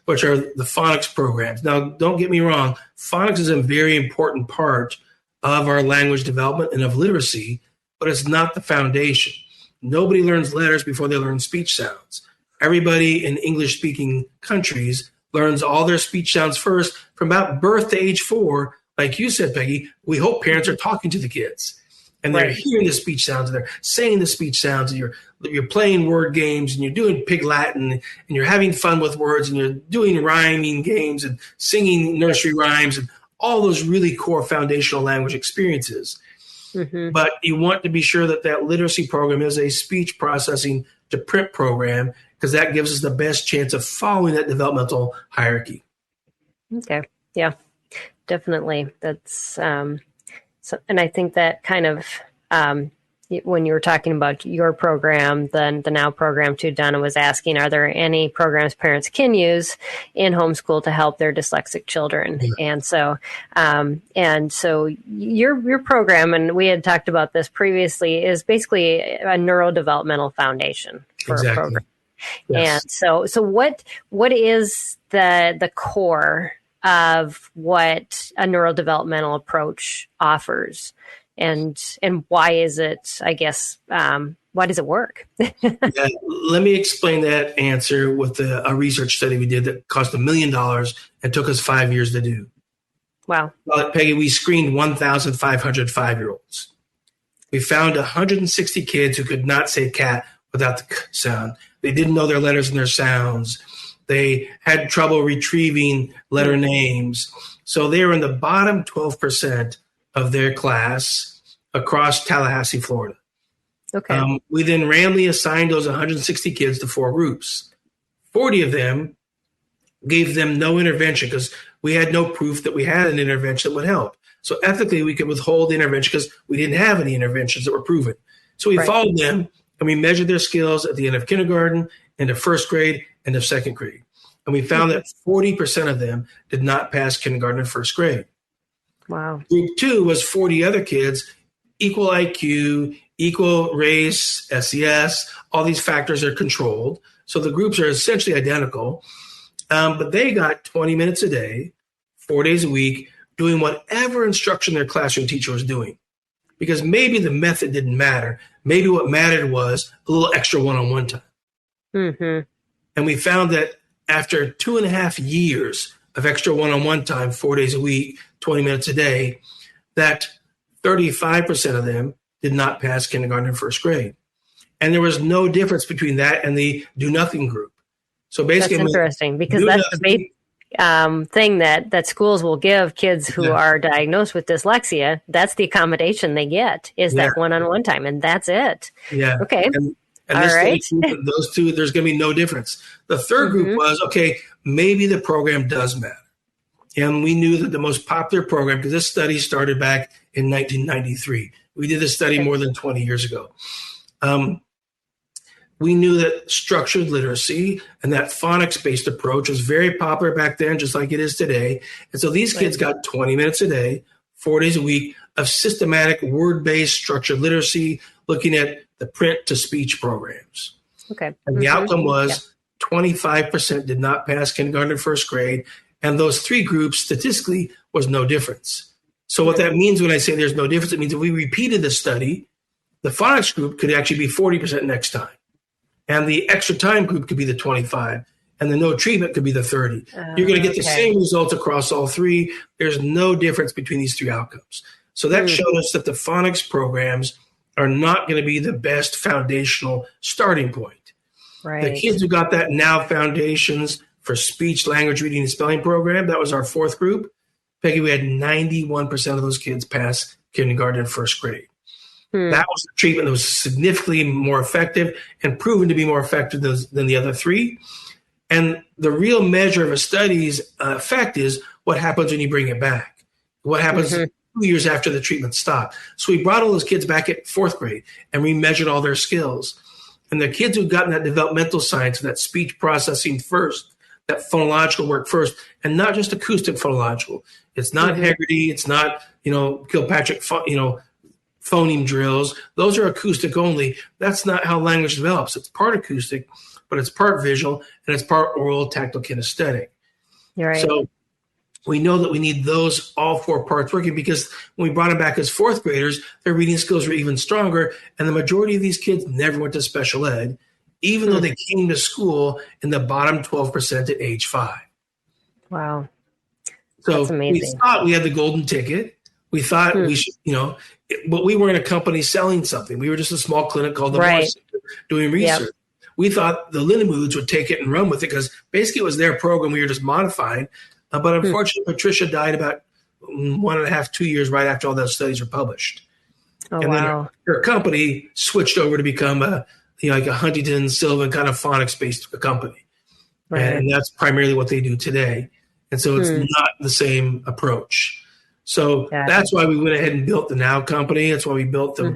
which are the phonics programs. Now, don't get me wrong. Phonics is a very important part of our language development and of literacy, but it's not the foundation. Nobody learns letters before they learn speech sounds. Everybody in English-speaking countries learns all their speech sounds first from about birth to age 4. Like you said, Peggy, we hope parents are talking to the kids and they're hearing the speech sounds and they're saying the speech sounds, and you're playing word games and you're doing Pig Latin and you're having fun with words and you're doing rhyming games and singing nursery rhymes and all those really core foundational language experiences. Mm-hmm. But you want to be sure that literacy program is a speech processing to print program, because that gives us the best chance of following that developmental hierarchy. Okay. Yeah, definitely. That's, and I think that kind of, when you were talking about your program, the Now program too, Donna was asking, are there any programs parents can use in homeschool to help their dyslexic children? Yeah. And so your program, and we had talked about this previously, is basically a neurodevelopmental foundation for a program. Yes. And so what is the core of what a neurodevelopmental approach offers? And why is it, I guess, why does it work? Let me explain that answer with a research study we did that cost $1 million and took us 5 years to do. Wow. Well, Peggy, we screened 1,500 5-year-olds. We found 160 kids who could not say cat without the k sound. They didn't know their letters and their sounds. They had trouble retrieving letter names. So they were in the bottom 12% of their class across Tallahassee, Florida. Okay. We then randomly assigned those 160 kids to 4 groups. 40 of them gave them no intervention because we had no proof that we had an intervention that would help. So ethically, we could withhold the intervention because we didn't have any interventions that were proven. So we followed them and we measured their skills at the end of kindergarten, end of first grade, end of second grade. And we found that 40% of them did not pass kindergarten and first grade. Wow. Group 2 was 40 other kids, equal IQ, equal race, SES. All these factors are controlled. So the groups are essentially identical. But they got 20 minutes a day, 4 days a week, doing whatever instruction their classroom teacher was doing. Because maybe the method didn't matter. Maybe what mattered was a little extra one-on-one time. Mm-hmm. And we found that after 2.5 years of extra one-on-one time, 4 days a week, 20 minutes a day, that 35% of them did not pass kindergarten and first grade. And there was no difference between that and the do-nothing group. So basically, that's interesting, because that's the big thing that schools will give kids who are diagnosed with dyslexia. That's the accommodation they get, is that one-on-one time, and that's it. Yeah. Okay. And all right. Those two, there's going to be no difference. The third group was, okay, maybe the program does matter. And we knew that the most popular program, because this study started back in 1993. We did this study more than 20 years ago. We knew that structured literacy and that phonics-based approach was very popular back then, just like it is today. And so these kids got 20 minutes a day, 4 days a week of systematic word-based structured literacy, looking at the print-to-speech programs. Okay. And the outcome was 25% did not pass kindergarten and first grade, and those 3 groups statistically was no difference. So what that means when I say there's no difference, it means if we repeated the study, the phonics group could actually be 40% next time. And the extra time group could be the 25, and the no treatment could be the 30. You're going to get the same results across all 3. There's no difference between these 3 outcomes. So that showed us that the phonics programs are not going to be the best foundational starting point. Right. The kids who got that Now Foundations for Speech, Language, Reading, and Spelling program, that was our 4th group. Peggy, we had 91% of those kids pass kindergarten, and first grade. That was the treatment that was significantly more effective and proven to be more effective than the other three. And the real measure of a study's effect is what happens when you bring it back. What happens 2 years after the treatment stopped. So we brought all those kids back at fourth grade and we measured all their skills. And the kids who'd gotten that developmental science, that speech processing first, that phonological work first, and not just acoustic phonological. It's not Hegarty. It's not, Kilpatrick, phoneme drills. Those are acoustic only. That's not how language develops. It's part acoustic, but it's part visual, and it's part oral, tactile, kinesthetic. You're right. So we know that we need those all four parts working, because when we brought them back as fourth graders, their reading skills were even stronger. And the majority of these kids never went to special ed, even though they came to school in the bottom 12% at age 5. Wow. So that's amazing. We thought we had the golden ticket. We thought we should, but we weren't a company selling something. We were just a small clinic called the Morris Center doing research. Yep. We thought the Lindenwoods would take it and run with it because basically it was their program. We were just modifying. But unfortunately, Patricia died about 1.5, 2 years right after all those studies were published. Oh, and then her company switched over to become like a Huntington, Sylvan kind of phonics-based company. Right. And that's primarily what they do today. And so it's not the same approach. So that's why we went ahead and built the Now company. That's why we built the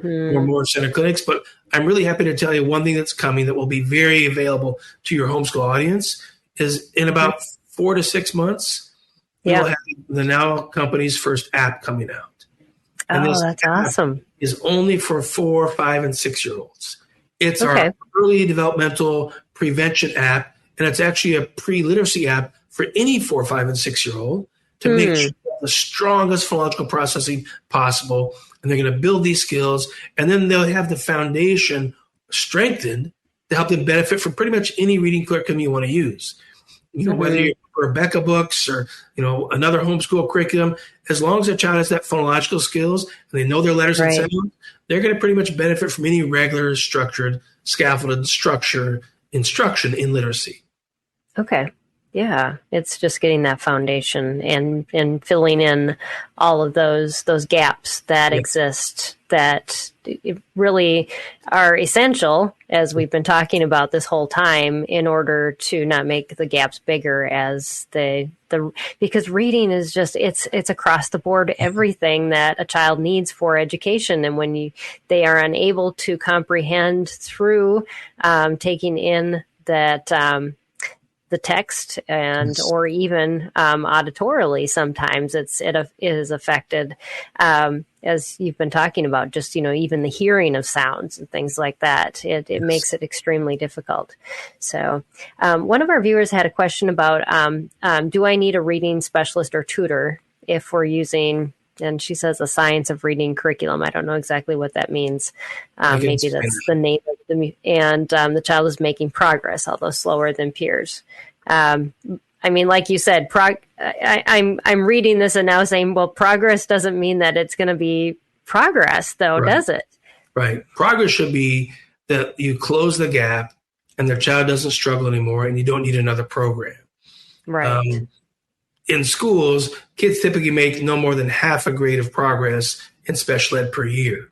more center clinics. But I'm really happy to tell you one thing that's coming that will be very available to your homeschool audience is in about 4 to 6 months, we'll have the Now company's first app coming out. And this that's awesome. Is only for 4, 5, and 6-year-olds. It's our early developmental prevention app, and it's actually a pre-literacy app for any 4, 5, and 6-year-old to make sure the strongest phonological processing possible. And they're going to build these skills, and then they'll have the foundation strengthened to help them benefit from pretty much any reading curriculum you want to use. Whether you're Rebecca books or, another homeschool curriculum, as long as a child has that phonological skills and they know their letters and sounds, they're going to pretty much benefit from any regular, structured, scaffolded instruction in literacy. Okay. Yeah. It's just getting that foundation and filling in all of those gaps that exist that really are essential, as we've been talking about this whole time, in order to not make the gaps bigger as because reading is just, it's across the board, everything that a child needs for education. And when they are unable to comprehend through taking in that, the text or even auditorily, sometimes it is affected, as you've been talking about, just, even the hearing of sounds and things like that. It makes it extremely difficult. So one of our viewers had a question about, do I need a reading specialist or tutor if we're using, and she says, a science of reading curriculum. I don't know exactly what that means. Maybe that's the name of and the child is making progress, although slower than peers. Like you said, I'm reading this and now saying, well, progress doesn't mean that it's going to be progress, though, does it? Right. Progress should be that you close the gap and their child doesn't struggle anymore and you don't need another program. Right. In schools, kids typically make no more than half a grade of progress in special ed per year.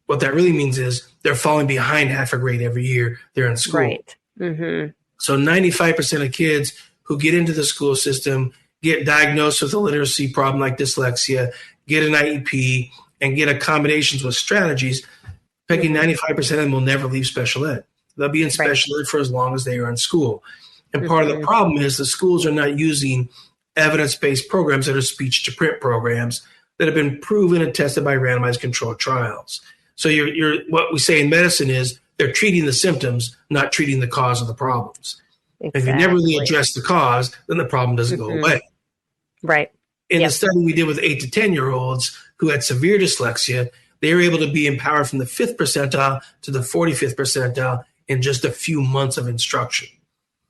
What that really means is they're falling behind half a grade every year they're in school. Right. Mm-hmm. So 95% of kids who get into the school system get diagnosed with a literacy problem like dyslexia, get an IEP, and get accommodations with strategies. Peggy, 95% of them will never leave special ed. They'll be in special ed for as long as they are in school. And part of the problem is the schools are not using evidence-based programs that are speech-to-print programs that have been proven and tested by randomized controlled trials. So you're what we say in medicine is they're treating the symptoms, not treating the cause of the problems. Exactly. If you never really address the cause, then the problem doesn't go away. Right. In the study we did with 8 to 10-year-olds who had severe dyslexia, they were able to be empowered from the 5th percentile to the 45th percentile in just a few months of instruction.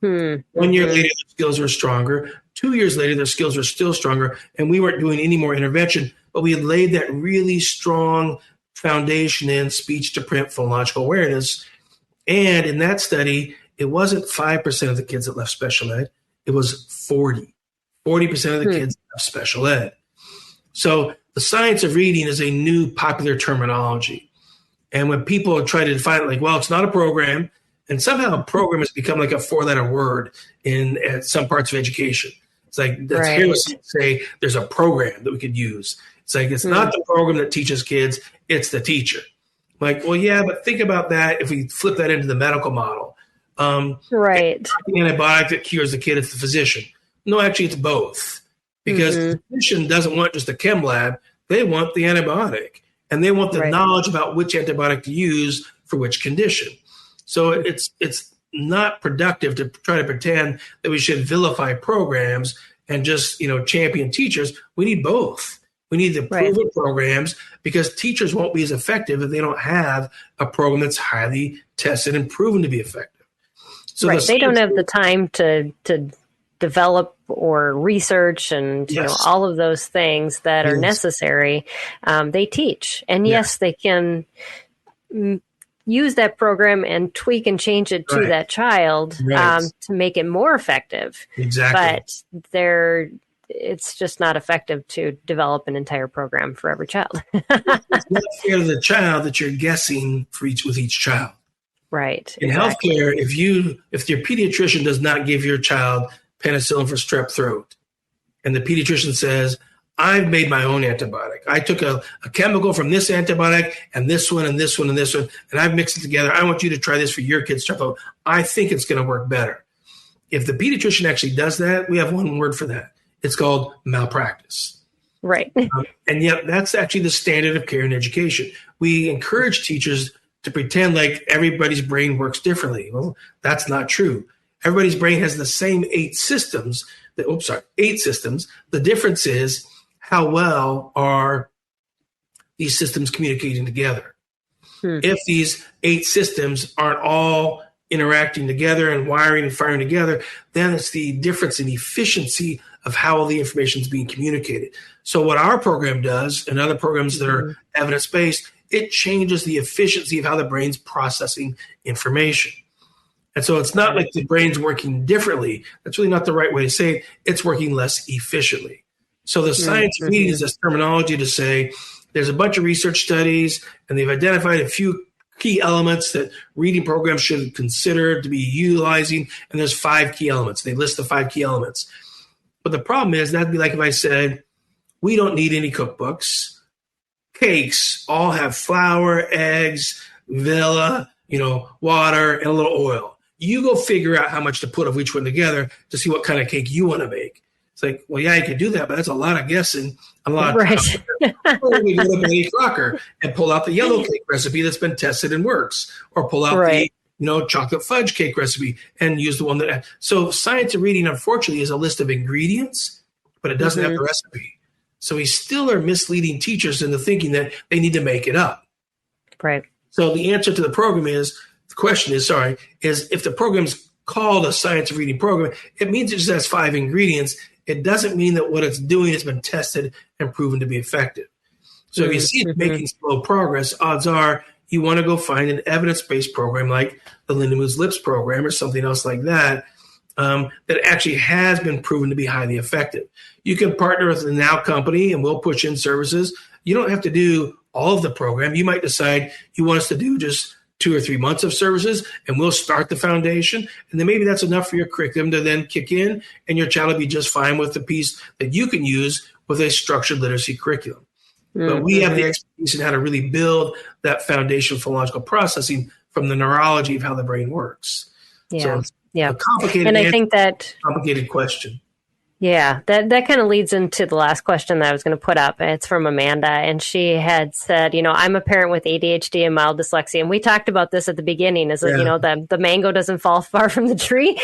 1 year later, their skills were stronger. 2 years later, their skills were still stronger, and we weren't doing any more intervention, but we had laid that really strong foundation in speech-to-print phonological awareness. And in that study, it wasn't 5% of the kids that left special ed. It was 40% of the kids left special ed. So the science of reading is a new popular terminology. And when people try to define it like, well, it's not a program, and somehow a program has become like a 4-letter word in some parts of education. It's like, that's heresy to say there's a program that we could use. It's like, it's not the program that teaches kids, it's the teacher. Like, well, yeah, but think about that if we flip that into the medical model. Right. The antibiotic that cures the kid, it's the physician. No, actually, it's both. Because the physician doesn't want just a chem lab. They want the antibiotic. And they want the knowledge about which antibiotic to use for which condition. So it's not productive to try to pretend that we should vilify programs and just, champion teachers. We need both. We need the proven programs, because teachers won't be as effective if they don't have a program that's highly tested and proven to be effective. So they don't have the time to develop or research and all of those things that are necessary. They teach. And yes, they can use that program and tweak and change it to that child to make it more effective. Exactly. But it's just not effective to develop an entire program for every child. It's not fair to the child that you're guessing with each child. Right. In healthcare, if your pediatrician does not give your child penicillin for strep throat, and the pediatrician says, I've made my own antibiotic. I took a chemical from this antibiotic and this one and this one and this one, and I've mixed it together. I want you to try this for your kid's strep throat. I think it's going to work better. If the pediatrician actually does that, we have one word for that. It's called malpractice. Right. And yet that's actually the standard of care in education. We encourage teachers to pretend like everybody's brain works differently. Well, that's not true. Everybody's brain has the same 8 systems. 8 systems. The difference is how well are these systems communicating together. If these 8 systems aren't all interacting together and wiring and firing together, then it's the difference in efficiency of how all the information is being communicated. So what our program does, and other programs that are evidence-based, it changes the efficiency of how the brain's processing information. And so it's not like the brain's working differently. That's really not the right way to say it. It's working less efficiently. So the science of reading is this terminology to say there's a bunch of research studies, and they've identified a few key elements that reading programs should consider to be utilizing. And there's 5 key elements. They list the 5 key elements. But the problem is, that'd be like if I said, we don't need any cookbooks. Cakes all have flour, eggs, vanilla, water, and a little oil. You go figure out how much to put of each one together to see what kind of cake you want to make. It's like, well, yeah, you could do that, but that's a lot of guessing, a lot of time. Or we go to Betty Crocker and pull out the yellow cake recipe that's been tested and works, or pull out the chocolate fudge cake recipe and use the one that. So science of reading, unfortunately, is a list of ingredients, but it doesn't have the recipe. So we still are misleading teachers into thinking that they need to make it up. Right. So the answer to the question is if the program's called a science of reading program, it means it just has 5 ingredients. It doesn't mean that what it's doing has been tested and proven to be effective. So if you see it making slow progress, odds are you want to go find an evidence-based program like the Lindemuth's Lips program or something else like that, that actually has been proven to be highly effective. You can partner with the Now company and we'll push in services. You don't have to do all of the program. You might decide you want us to do just 2 or 3 months of services, and we'll start the foundation. And then maybe that's enough for your curriculum to then kick in, and your child will be just fine with the piece that you can use with a structured literacy curriculum. But we have the expertise in how to really build that foundation for logical processing from the neurology of how the brain works. Yeah. So it's a complicated and I think that complicated question. Yeah, that kind of leads into the last question that I was going to put up. It's from Amanda, and she had said, I'm a parent with ADHD and mild dyslexia, and we talked about this at the beginning. Is the mango doesn't fall far from the tree?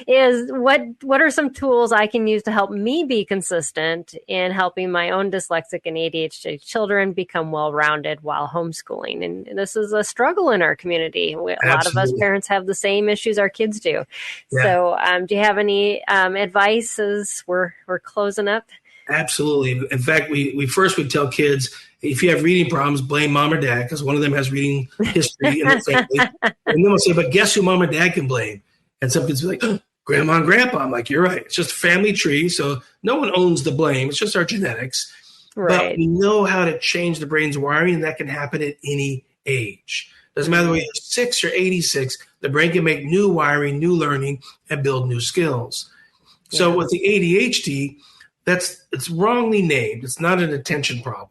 Is what are some tools I can use to help me be consistent in helping my own dyslexic and ADHD children become well-rounded while homeschooling? And this is a struggle in our community. A lot of us parents have the same issues our kids do. Yeah. So, do you have any advice? We're closing up? Absolutely. In fact, we first would tell kids, if you have reading problems, blame mom or dad, because one of them has reading history in the family. And then we'll say, but guess who mom and dad can blame? And some kids will be like, grandma and grandpa. I'm like, you're right. It's just a family tree. So no one owns the blame. It's just our genetics. Right. But we know how to change the brain's wiring, and that can happen at any age. Doesn't matter whether you're 6 or 86, the brain can make new wiring, new learning, and build new skills. So with the ADHD, it's wrongly named. It's not an attention problem.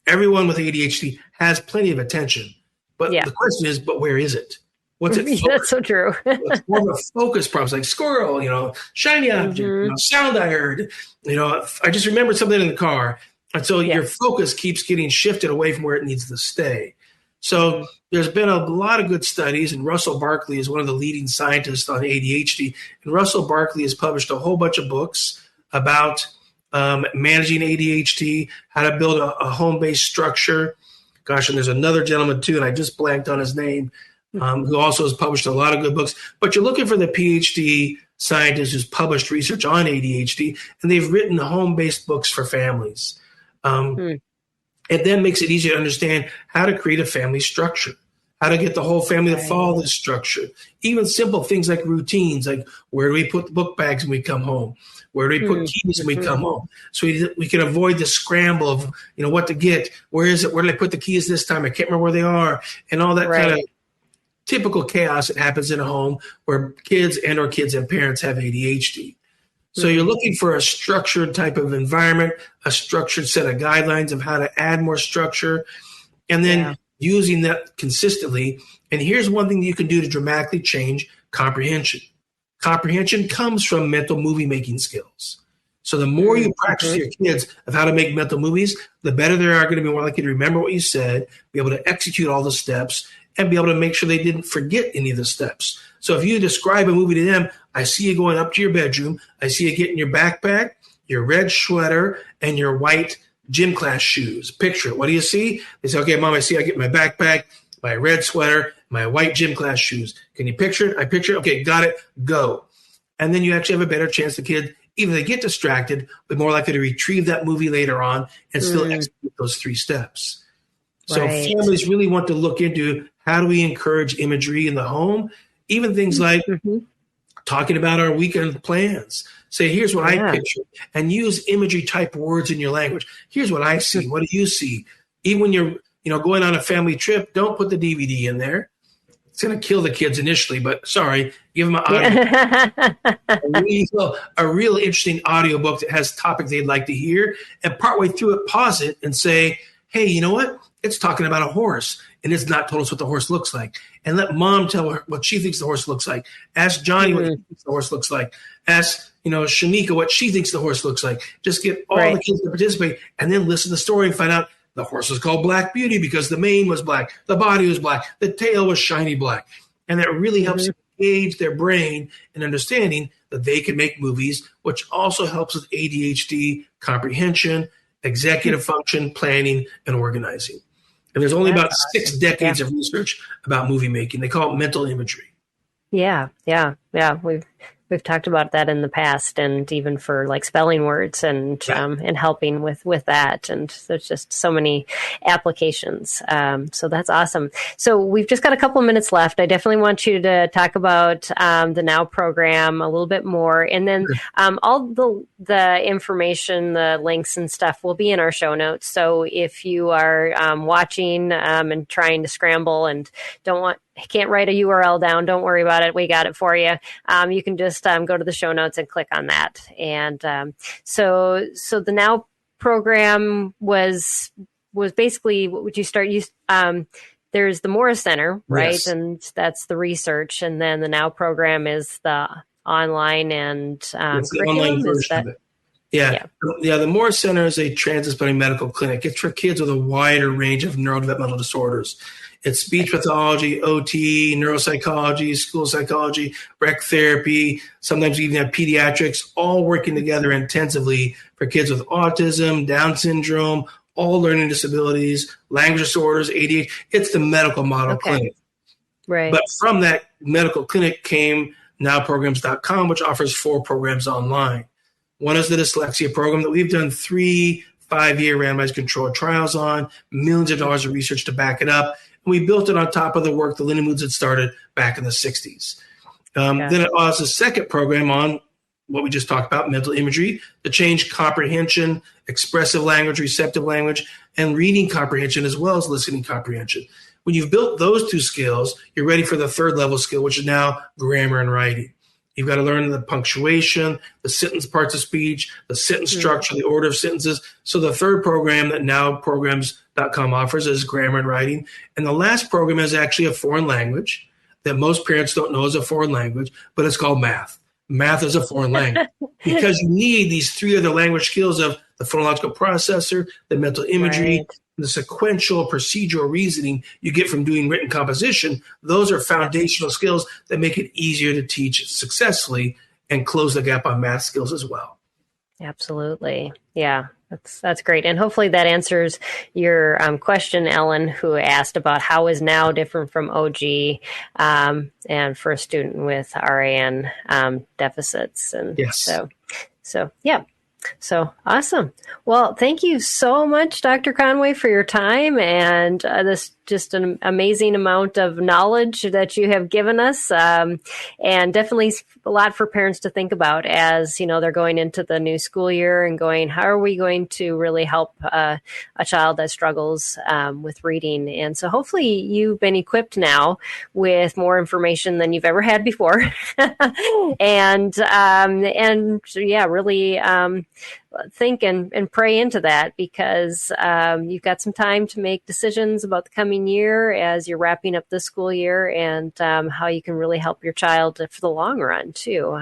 Everyone with ADHD has plenty of attention. But the question is, but where is it? What's it for? That's so true. It's more of a focus problem, like squirrel, shiny object, sound I heard. I just remembered something in the car. And so your focus keeps getting shifted away from where it needs to stay. So there's been a lot of good studies, and Russell Barkley is one of the leading scientists on ADHD. And Russell Barkley has published a whole bunch of books about managing ADHD, how to build a home-based structure. Gosh, and there's another gentleman too, and I just blanked on his name, who also has published a lot of good books. But you're looking for the Ph.D. scientist who's published research on ADHD, and they've written home-based books for families. It then makes it easier to understand how to create a family structure, how to get the whole family to follow this structure. Even simple things like routines, like where do we put the book bags when we come home? Where do we put keys when we come home? So we can avoid the scramble of, what to get. Where is it? Where did I put the keys this time? I can't remember where they are. And all that kind of typical chaos that happens in a home where kids and parents have ADHD. So you're looking for a structured type of environment, a structured set of guidelines of how to add more structure, and then using that consistently. And here's one thing you can do to dramatically change comprehension. Comprehension comes from mental movie making skills. So the more you practice your kids of how to make mental movies, the better they are going to be more likely to remember what you said, be able to execute all the steps, and be able to make sure they didn't forget any of the steps. So if you describe a movie to them, I see you going up to your bedroom. I see you getting your backpack, your red sweater, and your white gym class shoes. Picture it. What do you see? They say, okay, Mom, I see I get my backpack, my red sweater, my white gym class shoes. Can you picture it? I picture it. Okay, got it. Go. And then you actually have a better chance the kid, even if they get distracted, but more likely to retrieve that movie later on and still execute those 3 steps. So families really want to look into how do we encourage imagery in the home, even things like talking about our weekend plans. Say, here's what I picture, and use imagery type words in your language. Here's what I see. What do you see? Even when you're going on a family trip, don't put the DVD in there. It's going to kill the kids initially, but sorry, give them an audio. A real interesting audiobook that has topics they'd like to hear, and partway through it, pause it and say, hey, you know what? It's talking about a horse, and it's not told us what the horse looks like. And let Mom tell her what she thinks the horse looks like. Ask Johnny what he thinks the horse looks like. Ask, Shanika what she thinks the horse looks like. Just get all the kids to participate, and then listen to the story and find out the horse was called Black Beauty because the mane was black, the body was black, the tail was shiny black. And that really helps engage their brain in understanding that they can make movies, which also helps with ADHD comprehension, executive function, planning, and organizing. And there's only about 6 decades of research about movie making. They call it mental imagery. Yeah. We've talked about that in the past, and even for like spelling words and helping with that. And there's just so many applications. So that's awesome. So we've just got a couple of minutes left. I definitely want you to talk about the Now program a little bit more. And then all the information, the links and stuff will be in our show notes. So if you are watching and trying to scramble and can't write a URL down, don't worry about it. We got it for you. You can just go to the show notes and click on that. And so the Now program was basically, what would you start? There's the Morris Center, right? Yes. And that's the research. And then the Now program is the online and it's the online version of it. Yeah. The Morris Center is a transdisciplinary medical clinic. It's for kids with a wider range of neurodevelopmental disorders. It's speech pathology, OT, neuropsychology, school psychology, rec therapy. Sometimes we even have pediatrics, all working together intensively for kids with autism, Down syndrome, all learning disabilities, language disorders, ADHD. It's the medical model clinic. Right. But from that medical clinic came nowprograms.com, which offers 4 programs online. One is the dyslexia program that we've done 3 5-year randomized controlled trials on, millions of dollars of research to back it up. And we built it on top of the work the Lindenwoods had started back in the 60s. Then it was a second program on what we just talked about, mental imagery, to change comprehension, expressive language, receptive language, and reading comprehension as well as listening comprehension. When you've built those 2 skills, you're ready for the 3rd level skill, which is now grammar and writing. You've got to learn the punctuation, the sentence parts of speech, the sentence structure, the order of sentences. So the 3rd program that nowprograms.com offers is grammar and writing. And the last program is actually a foreign language that most parents don't know is a foreign language, but it's called math. Math is a foreign language because you need these 3 other language skills of the phonological processor, the mental imagery, right, the sequential procedural reasoning you get from doing written composition. Those are foundational skills that make it easier to teach successfully and close the gap on math skills as well. Absolutely. Yeah, that's great. And hopefully that answers your question, Ellen, who asked about how is now different from OG and for a student with RAN deficits. And yes. So yeah. So awesome. Well, thank you so much, Dr. Conway, for your time and this just an amazing amount of knowledge that you have given us, and definitely a lot for parents to think about as, they're going into the new school year and going, how are we going to really help a child that struggles with reading? And so hopefully you've been equipped now with more information than you've ever had before. and yeah, really think and pray into that, because you've got some time to make decisions about the coming year as you're wrapping up this school year, and how you can really help your child for the long run too.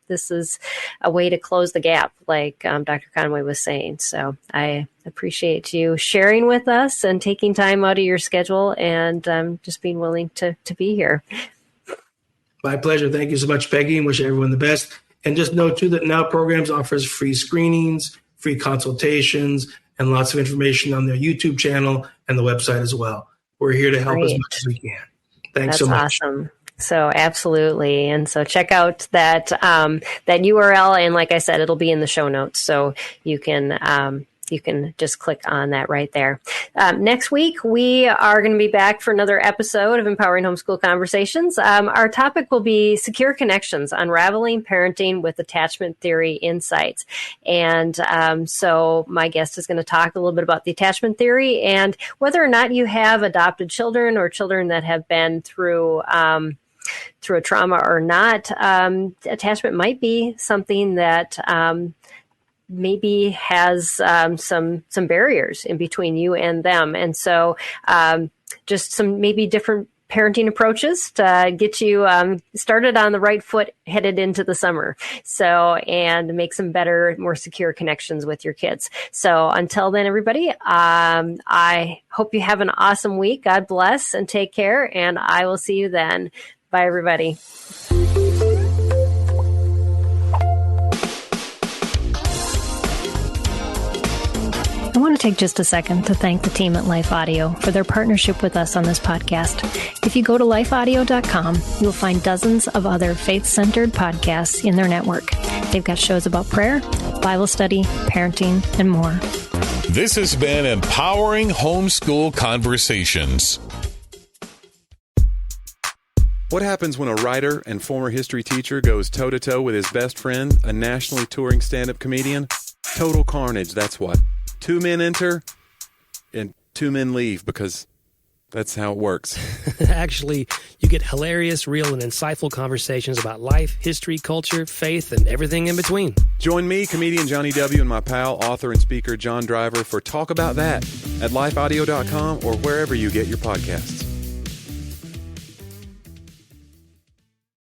This is a way to close the gap, like Dr. Conway was saying. So I appreciate you sharing with us and taking time out of your schedule and just being willing to be here. My pleasure. Thank you so much, Peggy, and wish everyone the best. And just know, too, that Now Programs offers free screenings, free consultations, and lots of information on their YouTube channel and the website as well. We're here to help as much as we can. Thanks so much. That's awesome. So absolutely. And so check out that URL. And like I said, it'll be in the show notes. So you can just click on that right there. Next week, we are going to be back for another episode of Empowering Homeschool Conversations. Our topic will be secure connections, unraveling parenting with attachment theory insights. And so my guest is going to talk a little bit about the attachment theory and whether or not you have adopted children or children that have been through a trauma or not. Attachment might be something that maybe has some barriers in between you and them. And so just some maybe different parenting approaches to get you started on the right foot headed into the summer. So, and make some better, more secure connections with your kids. So until then, everybody, I hope you have an awesome week. God bless and take care. And I will see you then. Bye, everybody. I want to take just a second to thank the team at Life Audio for their partnership with us on this podcast. If you go to lifeaudio.com, you'll find dozens of other faith-centered podcasts in their network. They've got shows about prayer, Bible study, parenting, and more. This has been Empowering Homeschool Conversations. What happens when a writer and former history teacher goes toe-to-toe with his best friend, a nationally touring stand-up comedian? Total carnage, that's what. 2 men enter and 2 men leave, because that's how it works. Actually, you get hilarious, real, and insightful conversations about life, history, culture, faith, and everything in between. Join me, comedian Johnny W., and my pal, author and speaker John Driver for Talk About That at lifeaudio.com or wherever you get your podcasts.